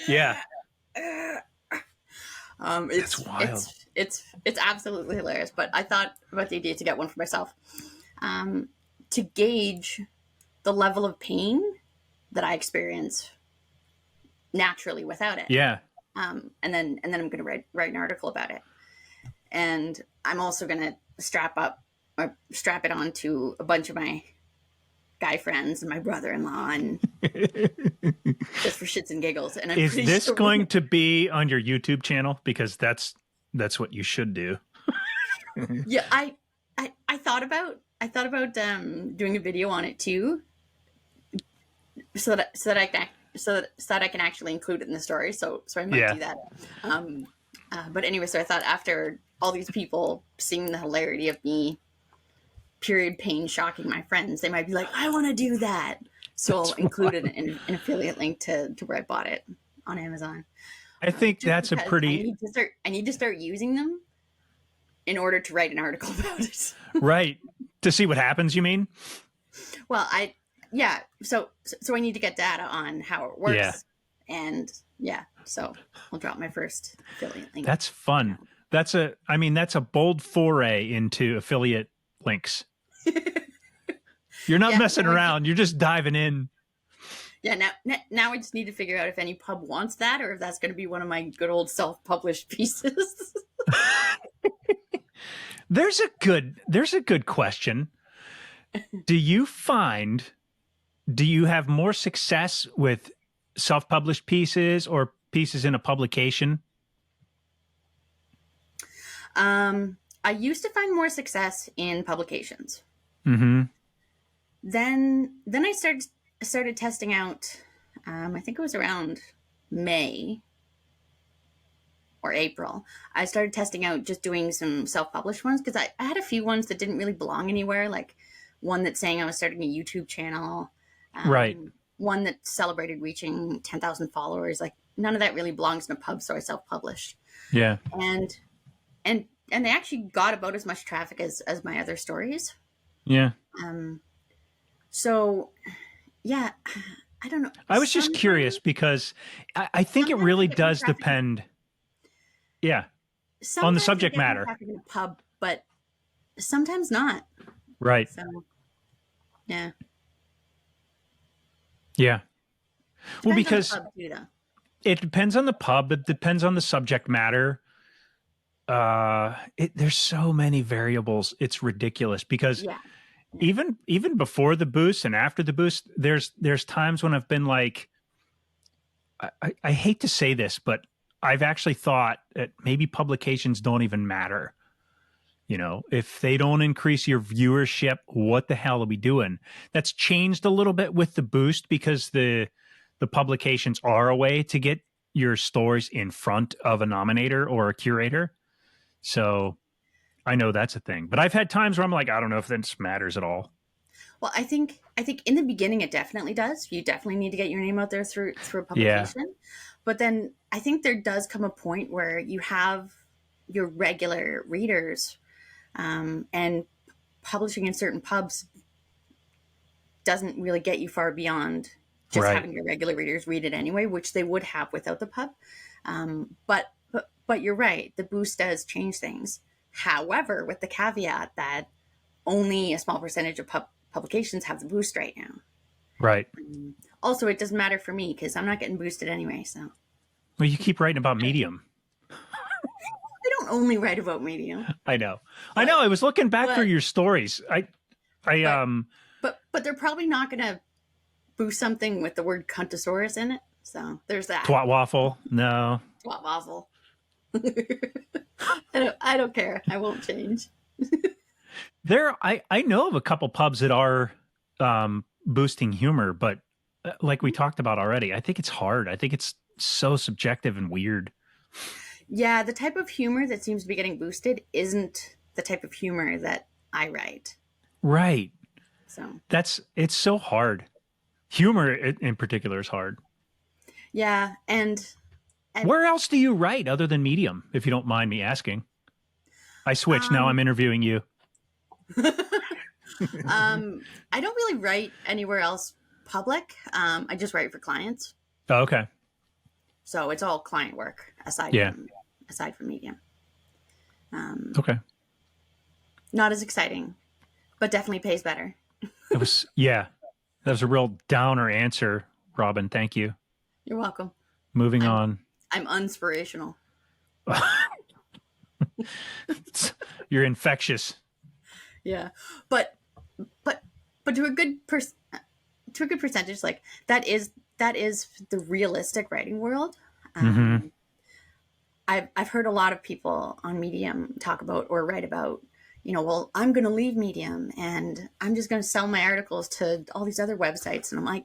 yeah. It's wild. It's absolutely hilarious. But I thought about the idea to get one for myself, to gauge the level of pain that I experience naturally without it. Yeah. And then I'm going to write an article about it, and I'm also going to strap up or strap it on to a bunch of my guy friends and my brother-in-law, and just for shits and giggles. And I'm Is pretty this sure going to be on your YouTube channel? Because that's what you should do. yeah, I thought about doing a video on it too, so that I can actually include it in the story. So I might Yeah. do that. But anyway, so I thought after all these people seeing the hilarity of me period pain shocking my friends, they might be like, I want to do that. So I'll include an affiliate link to where I bought it on Amazon. I think Just that's a because pretty I need to start using them in order to write an article about it. right to see what happens. You mean? Well, yeah. So I need to get data on how it works, Yeah. and yeah. So I'll drop my first affiliate link. That's fun. That's a bold foray into affiliate links. You're not messing around. You're just diving in. Yeah. Now I just need to figure out if any pub wants that, or if that's going to be one of my good old self-published pieces. There's a good question. Do you have more success with self-published pieces or pieces in a publication? I used to find more success in publications. Mm-hmm. Then I started testing out. I think it was around May or April. I started testing out just doing some self-published ones, because I had a few ones that didn't really belong anywhere, like one that's saying I was starting a YouTube channel, Right. one that celebrated reaching 10,000 followers. Like none of that really belongs in a pub, so I self-published. Yeah. And they actually got about as much traffic as my other stories. Yeah. So yeah, I don't know. I was just curious because I think it really does depend. Yeah. On the subject matter. In a pub, but sometimes not. Right. So yeah. Yeah. Well, because on the pub too, though. it depends on the pub. It depends on the subject matter. There's so many variables. It's ridiculous because even before the boost and after the boost, there's times when I've been like, I hate to say this, but I've actually thought that maybe publications don't even matter. You know, if they don't increase your viewership, what the hell are we doing? That's changed a little bit with the boost because the publications are a way to get your stories in front of a nominator or a curator. So I know that's a thing, but I've had times where I'm like, I don't know if this matters at all. Well, I think in the beginning it definitely does. You definitely need to get your name out there through a publication. Yeah. But then I think there does come a point where you have your regular readers, and publishing in certain pubs doesn't really get you far beyond just having your regular readers read it anyway, which they would have without the pub. But you're right, the boost does change things. However, with the caveat that only a small percentage of publications have the boost right now. Right. Also, it doesn't matter for me because I'm not getting boosted anyway. So. Well, you keep writing about Medium. I don't only write about Medium. I know. I was looking back through your stories. But they're probably not going to boost something with the word cuntosaurus in it. So there's that. Twat waffle. No. Twat waffle. I don't care. I won't change. I know of a couple pubs that are boosting humor, but like we talked about already, I think it's hard. I think it's so subjective and weird. Yeah, the type of humor that seems to be getting boosted isn't the type of humor that I write. Right. So it's so hard. Humor in particular is hard. Yeah, and where else do you write other than Medium, if you don't mind me asking? I switched. Now I'm interviewing you. I don't really write anywhere else public. I just write for clients. Oh, okay. So it's all client work aside from Medium. Okay. Not as exciting, but definitely pays better. That was a real downer answer, Robin. Thank you. You're welcome. Moving on. I'm inspirational. You're infectious. Yeah. But but but to a good percentage, like that is the realistic writing world. Mm-hmm. I've heard a lot of people on Medium talk about or write about, well, I'm going to leave Medium and I'm just going to sell my articles to all these other websites, and I'm like,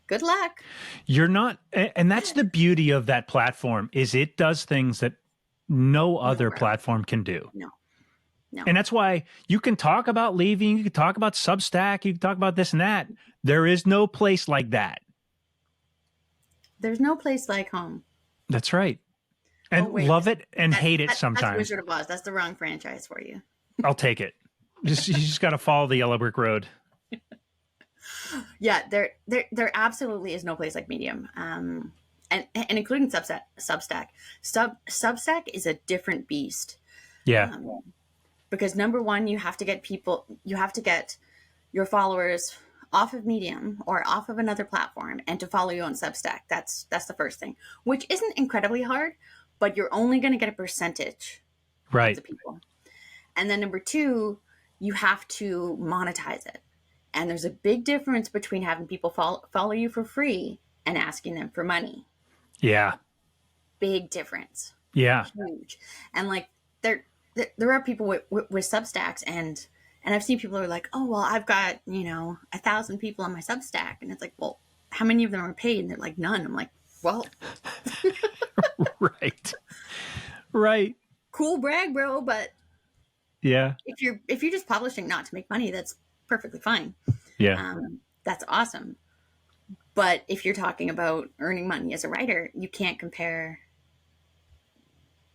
good luck. You're not, and that's the beauty of that platform is it does things that no other Nowhere else. platform can do. No, no. And that's why you can talk about leaving, you can talk about Substack, you can talk about this and that. There is no place like that. There's no place like home. That's right. And Oh wait, love it and hate it that's sometimes. Wizard of Oz. That's the wrong franchise for you. I'll take it. You just got to follow the yellow brick road. Yeah, there absolutely is no place like Medium, and including Substack. Substack is a different beast. Yeah. Because number one, you have to get your followers off of Medium or off of another platform and to follow you on Substack. That's the first thing, which isn't incredibly hard, but you're only going to get a percentage Right. of the people. And then number two, you have to monetize it. And there's a big difference between having people follow you for free and asking them for money. Yeah. Big difference. Yeah. Huge. And like there are people with Substacks, and I've seen people who are like, oh, well, I've got, 1,000 people on my Substack. And it's like, well, how many of them are paid? And they're like, none. I'm like, well, right. Right. cool brag, bro. But yeah, if you're just publishing not to make money, that's perfectly fine. Yeah. That's awesome. But if you're talking about earning money as a writer, you can't compare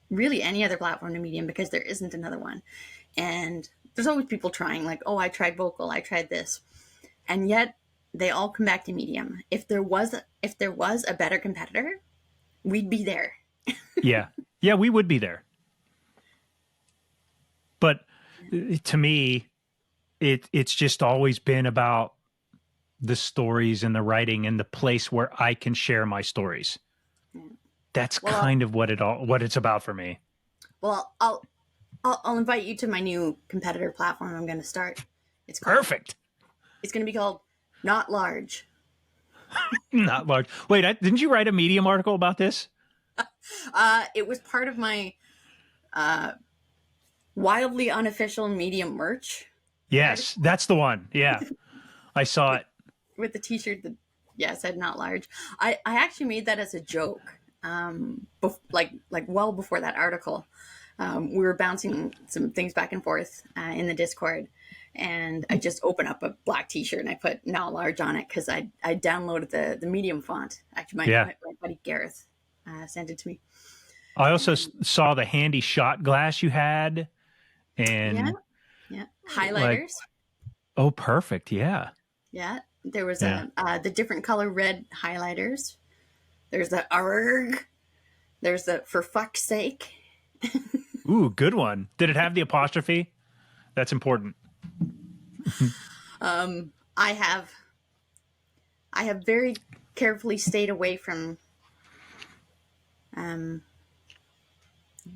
really any other platform to Medium because there isn't another one. And there's always people trying, like, oh, I tried Vocal, I tried this. And yet they all come back to Medium. If there was a better competitor, we'd be there. Yeah. Yeah, we would be there. But to me, it's just always been about the stories and the writing and the place where I can share my stories. That's kind of what it's about for me. Well, I'll invite you to my new competitor platform I'm going to start. It's perfect. It's going to be called Not Large. Not large. Wait, didn't you write a Medium article about this? It was part of my wildly unofficial Medium merch. Yes, that's the one. Yeah, I saw it. With the t-shirt that said Not Large. I actually made that as a joke. Like well before that article. We were bouncing some things back and forth in the Discord, and I just opened up a black t-shirt and I put Not Large on it because I downloaded the Medium font. Actually, my buddy Gareth sent it to me. I also saw the handy shot glass you had, and highlighters. Oh, perfect. Yeah. Yeah. There was the different color red highlighters. There's the ARG. There's the for fuck's sake. Ooh, good one. Did it have the apostrophe? That's important. I have very carefully stayed away from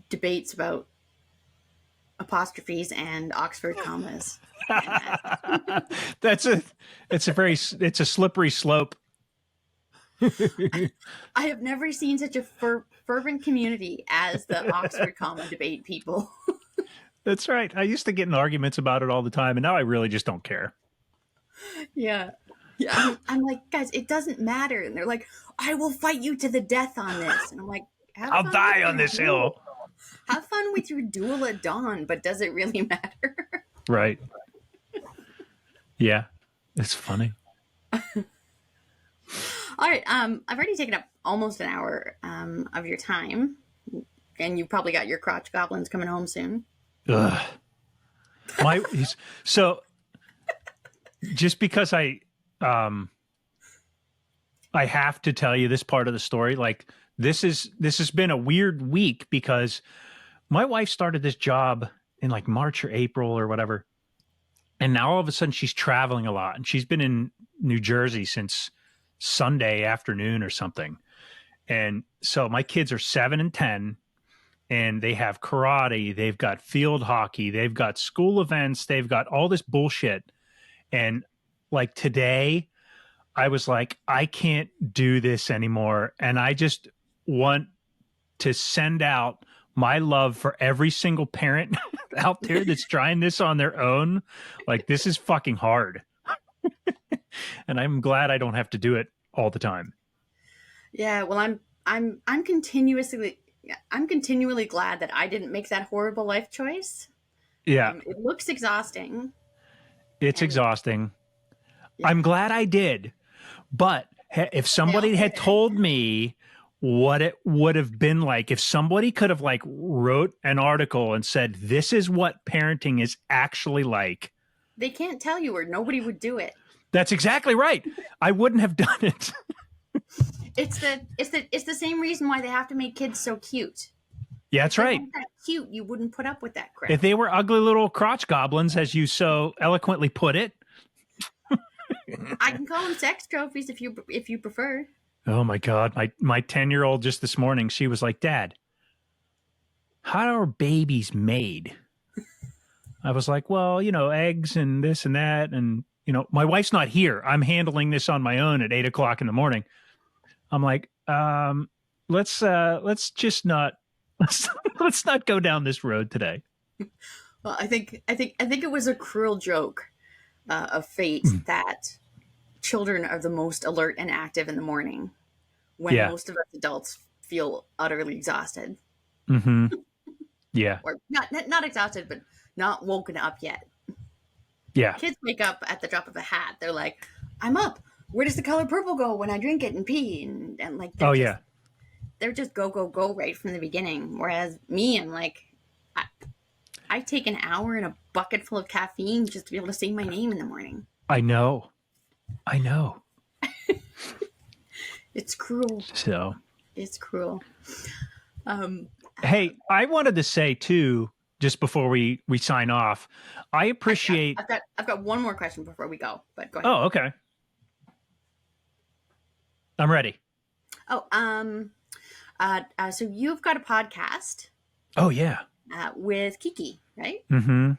debates about apostrophes and Oxford commas. It's a slippery slope. I have never seen such a fervent community as the Oxford comma debate people. That's right. I used to get in arguments about it all the time, and now I really just don't care. Yeah. I'm like, guys, it doesn't matter. And they're like, I will fight you to the death on this. And I'm like, I'll die on this hill. Have fun with your duel at dawn, but does it really matter? Right. Yeah. It's funny. All right. I've already taken up almost an hour of your time, and you've probably got your crotch goblins coming home soon. Ugh. So just because I have to tell you this part of the story, like this has been a weird week because my wife started this job in like March or April or whatever. And now all of a sudden she's traveling a lot, and she's been in New Jersey since Sunday afternoon or something. And so my kids are 7 and 10, and they have karate, they've got field hockey, they've got school events, they've got all this bullshit. And like today, I was like, I can't do this anymore. And I just want to send out my love for every single parent out there that's trying this on their own. Like, this is fucking hard. And I'm glad I don't have to do it all the time. Yeah, well, I'm continuously glad that I didn't make that horrible life choice. Yeah. It looks exhausting. It's exhausting. Yeah. I'm glad I did. But if somebody had told me what it would have been like, if somebody could have like wrote an article and said, this is what parenting is actually like. They can't tell you, or nobody would do it. That's exactly right. I wouldn't have done it. It's the same reason why they have to make kids so cute. Yeah, that's right. If they weren't that cute, you wouldn't put up with that crap. If they were ugly little crotch goblins, as you so eloquently put it. I can call them sex trophies if you prefer. Oh my God. My 10-year-old just this morning, she was like, Dad, how are babies made? I was like, well, eggs and this and that. And, my wife's not here. I'm handling this on my own at 8:00 in the morning. I'm like, let's just not, let's not go down this road today. Well, I think it was a cruel joke of fate that children are the most alert and active in the morning when most of us adults feel utterly exhausted. Mm-hmm. Yeah. Or not exhausted, but not woken up yet. Yeah. Kids wake up at the drop of a hat. They're like, I'm up. Where does the color purple go when I drink it and pee? And like, they're just go right from the beginning. Whereas me, I'm like, I take an hour and a bucket full of caffeine just to be able to say my name in the morning. I know. It's cruel. So it's cruel. Hey, I wanted to say too, just before we sign off, I appreciate. I've got one more question before we go, but go ahead. Oh, okay. I'm ready. Oh, so you've got a podcast. Oh yeah. With Kiki, right? Mm-hmm.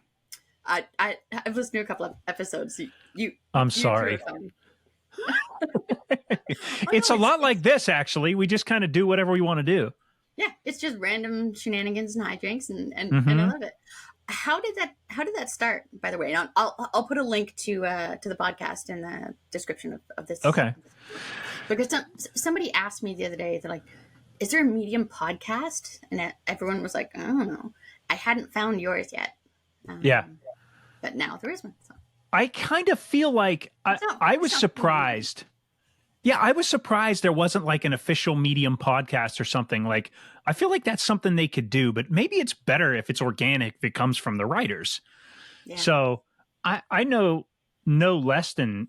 I've listened to a couple of episodes. I'm sorry. It's a lot like this, actually. We just kind of do whatever we want to do. Yeah, it's just random shenanigans and hijinks, and I love it. How did that start? By the way, and I'll put a link to the podcast in the description of this. Okay. Because somebody asked me the other day, they're like, "Is there a Medium podcast?" And everyone was like, "I don't know. I hadn't found yours yet." Yeah. But now there is one. So. I kind of feel like I was surprised. Yeah, I was surprised there wasn't like an official Medium podcast or something. Like, I feel like that's something they could do, but maybe it's better if it's organic, if it comes from the writers. Yeah. So I know no less than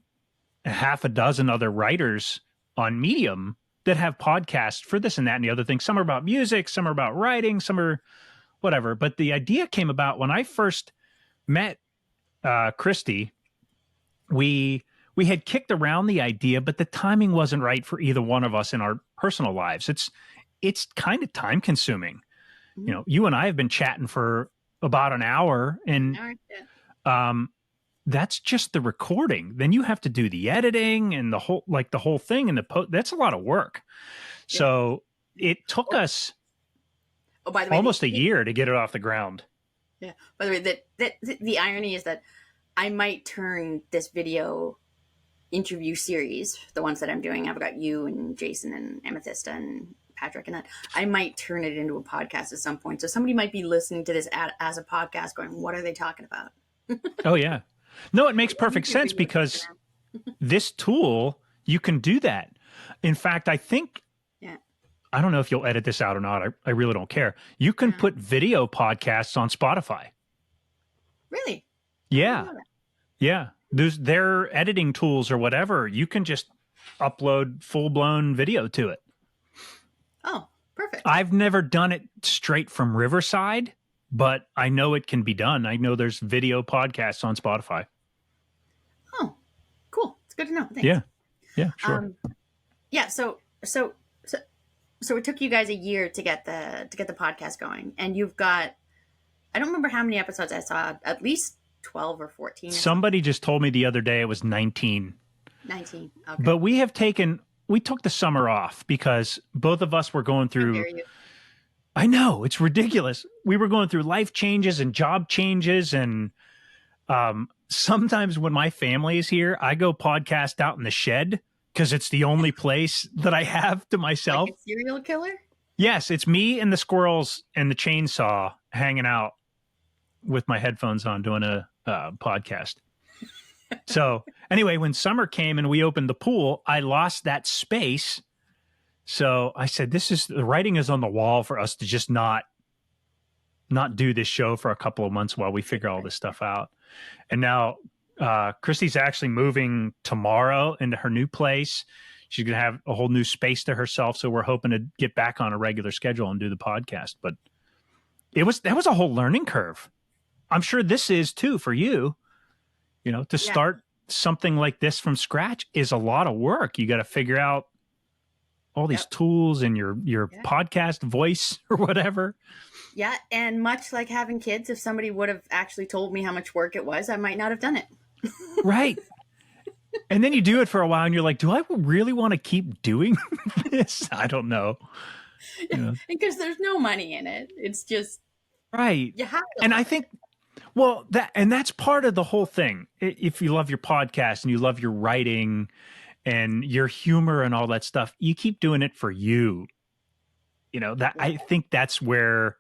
half a dozen other writers on Medium that have podcasts for this and that and the other thing. Some are about music, some are about writing, some are whatever. But the idea came about when I first met Christy. We had kicked around the idea, but the timing wasn't right for either one of us in our personal lives. It's kind of time consuming. Mm-hmm. You and I have been chatting for about an hour, and that's just the recording. Then you have to do the editing and the whole thing and that's a lot of work. Yeah. So it took us by the way, almost a year to get it off the ground. Yeah. By the way, the irony is that I might turn this video interview series, the ones that I'm doing, I've got you and Jason and Amethysta and Patrick and that, I might turn it into a podcast at some point. So somebody might be listening to this as a podcast going, what are they talking about? Oh, yeah. No, it makes perfect sense because this tool, you can do that. In fact, I think, I don't know if you'll edit this out or not. I really don't care. You can put video podcasts on Spotify. Really? Yeah. Yeah. Their editing tools or whatever, you can just upload full-blown video to it. Oh, perfect. I've never done it straight from Riverside, but I know it can be done. I know there's video podcasts on Spotify. Oh, cool. It's good to know. Thanks. Yeah. Yeah, sure. Yeah, so So it took you guys a year to get the podcast going, and you've got, I don't remember how many episodes I saw, at least 12 or 14 or something. Somebody just told me the other day it was 19. 19. Okay. But we took the summer off because both of us were going How through, dare you? I know, it's ridiculous. We were going through life changes and job changes. And sometimes when my family is here, I go podcast out in the shed because it's the only place that I have to myself. Like a serial killer? Yes, it's me and the squirrels and the chainsaw hanging out with my headphones on doing a podcast. So anyway, when summer came and we opened the pool, I lost that space. So I said, the writing is on the wall for us to just not do this show for a couple of months while we figure all this stuff out. And now Christy's actually moving tomorrow into her new place. She's going to have a whole new space to herself. So we're hoping to get back on a regular schedule and do the podcast. But that was a whole learning curve. I'm sure this is too for you. You know, to start something like this from scratch is a lot of work. You got to figure out all these tools and your podcast voice or whatever. Yeah, and much like having kids, if somebody would have actually told me how much work it was, I might not have done it. Right. And then you do it for a while and you're like, do I really want to keep doing this? I don't know. Because there's no money in it. It's just right. You have to. And I think that's part of the whole thing. If you love your podcast and you love your writing and your humor and all that stuff, you keep doing it for you. You know, that I think that's where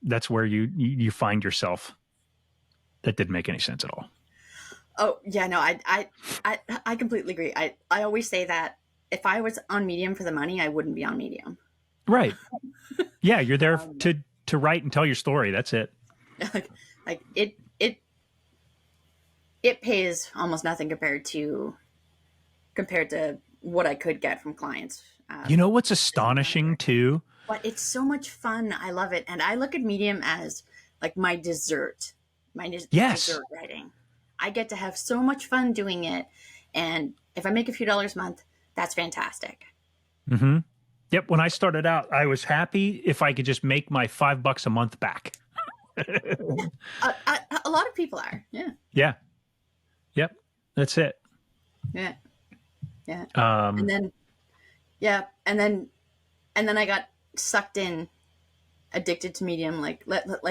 you find yourself. That didn't make any sense at all. Oh yeah, no, I completely agree. I always say that if I was on Medium for the money, I wouldn't be on Medium. Right. Yeah, you're there to write and tell your story. That's it. Like it pays almost nothing compared to what I could get from clients. You know what's astonishing too? But it's so much fun. I love it. And I look at Medium as like my dessert. Dessert writing. I get to have so much fun doing it. And if I make a few dollars a month, that's fantastic. Mm-hmm. Yep. When I started out, I was happy if I could just make my $5 a month back. A lot of people are. Yeah. Yeah. Yep. That's it. Yeah. Yeah. And then I got sucked in, addicted to Medium, like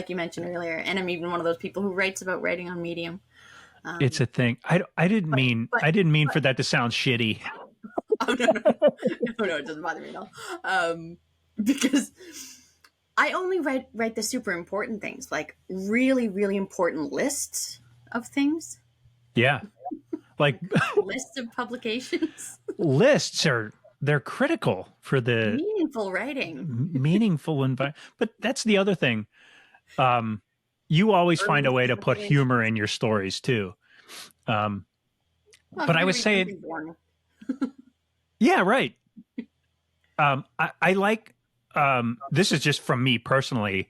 you mentioned earlier. And I'm even one of those people who writes about writing on Medium. It's a thing. I didn't mean for that to sound shitty. Oh no, it doesn't bother me at all. Because I only write the super important things, like really, really important lists of things. Yeah. Like lists of publications. Lists they're critical for the meaningful writing. Meaningful environment. But that's the other thing. You always find a way to put humor in your stories too. But I was saying, yeah, right. I like, this is just from me personally,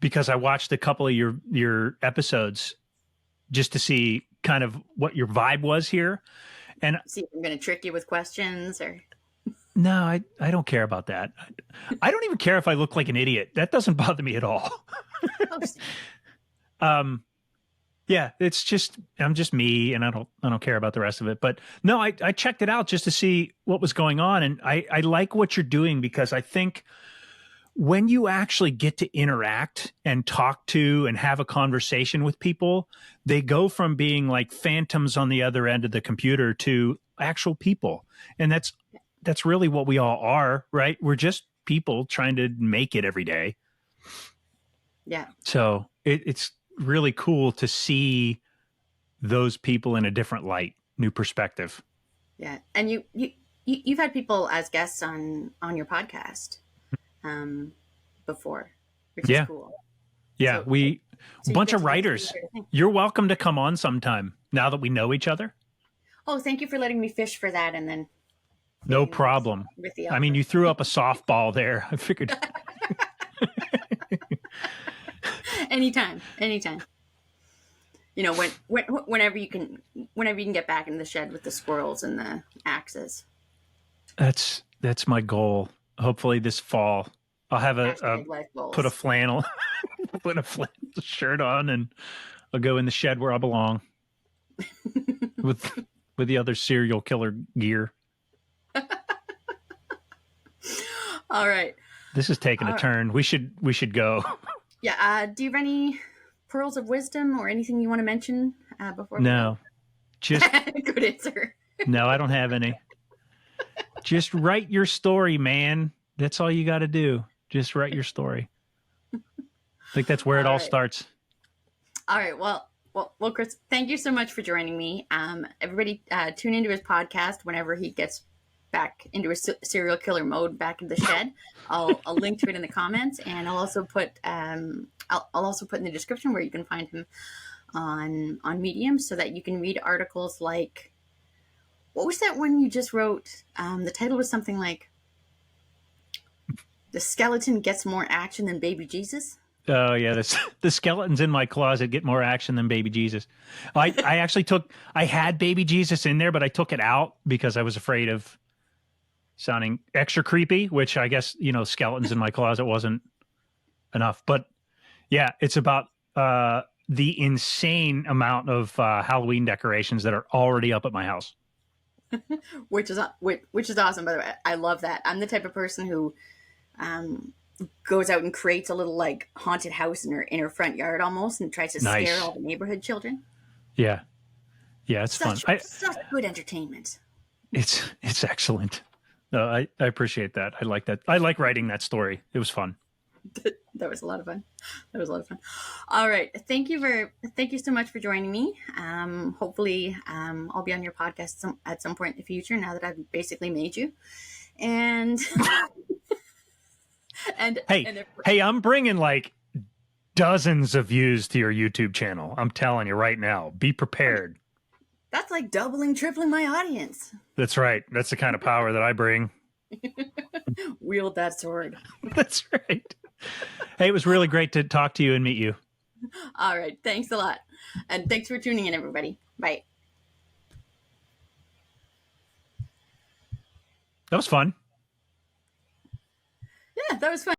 because I watched a couple of your episodes just to see kind of what your vibe was here. And see if I'm going to trick you with questions or. No, I don't care about that. I don't even care if I look like an idiot. That doesn't bother me at all. Yeah, it's just I'm just me, and I don't care about the rest of it. But no, I checked it out just to see what was going on, and I like what you're doing because I think when you actually get to interact and talk to and have a conversation with people, they go from being like phantoms on the other end of the computer to actual people, and that's really what we all are, right? We're just people trying to make it every day. Yeah. So it's really cool to see those people in a different light, new perspective. Yeah. And you've had people as guests on your podcast before, which is cool. Yeah. So bunch of writers. You're welcome to come on sometime now that we know each other. Oh, thank you for letting me fish for that. And then. No problem. I mean, you threw up a softball there. I figured. Anytime. You know, whenever you can get back into the shed with the squirrels and the axes. That's my goal. hopefully this fall I'll have a Hashtag life put a goals. flannel put a flannel shirt on, and I'll go in the shed where I belong with the other serial killer gear. All right. This is taking a turn. We should go. Yeah. Do you have any pearls of wisdom or anything you want to mention before we go? No, just Good answer. no, I don't have any. Just write your story, man. That's all you got to do. Just write your story. I think that's where it all right. starts. All right. Well, Chris, thank you so much for joining me. Everybody, tune into his podcast whenever he gets back into his serial killer mode, back in the shed. I'll link to it in the comments, and I'll also put I'll also put in the description where you can find him on Medium, so that you can read articles like, what was that one you just wrote? The title was something like, "The Skeleton Gets More Action Than Baby Jesus." Oh yeah, the skeletons in my closet get more action than Baby Jesus. I actually I had Baby Jesus in there, but I took it out because I was afraid of sounding extra creepy, which I guess, skeletons in my closet wasn't enough. But yeah, it's about the insane amount of Halloween decorations that are already up at my house. which is awesome, by the way. I love that. I'm the type of person who goes out and creates a little like haunted house in her front yard almost, and tries to scare all the neighborhood children. Yeah, it's such fun. Such good entertainment. It's excellent. I appreciate that. I like that. I like writing that story. It was fun. That was a lot of fun. All right. Thank you so much for joining me. Hopefully, I'll be on your podcast at some point in the future, now that I've basically made you. And hey, I'm bringing like dozens of views to your YouTube channel. I'm telling you right now, be prepared. That's like doubling, tripling my audience. That's right. That's the kind of power that I bring. Wield that sword. That's right. Hey, it was really great to talk to you and meet you. All right. Thanks a lot. And thanks for tuning in, everybody. Bye. That was fun. Yeah, that was fun.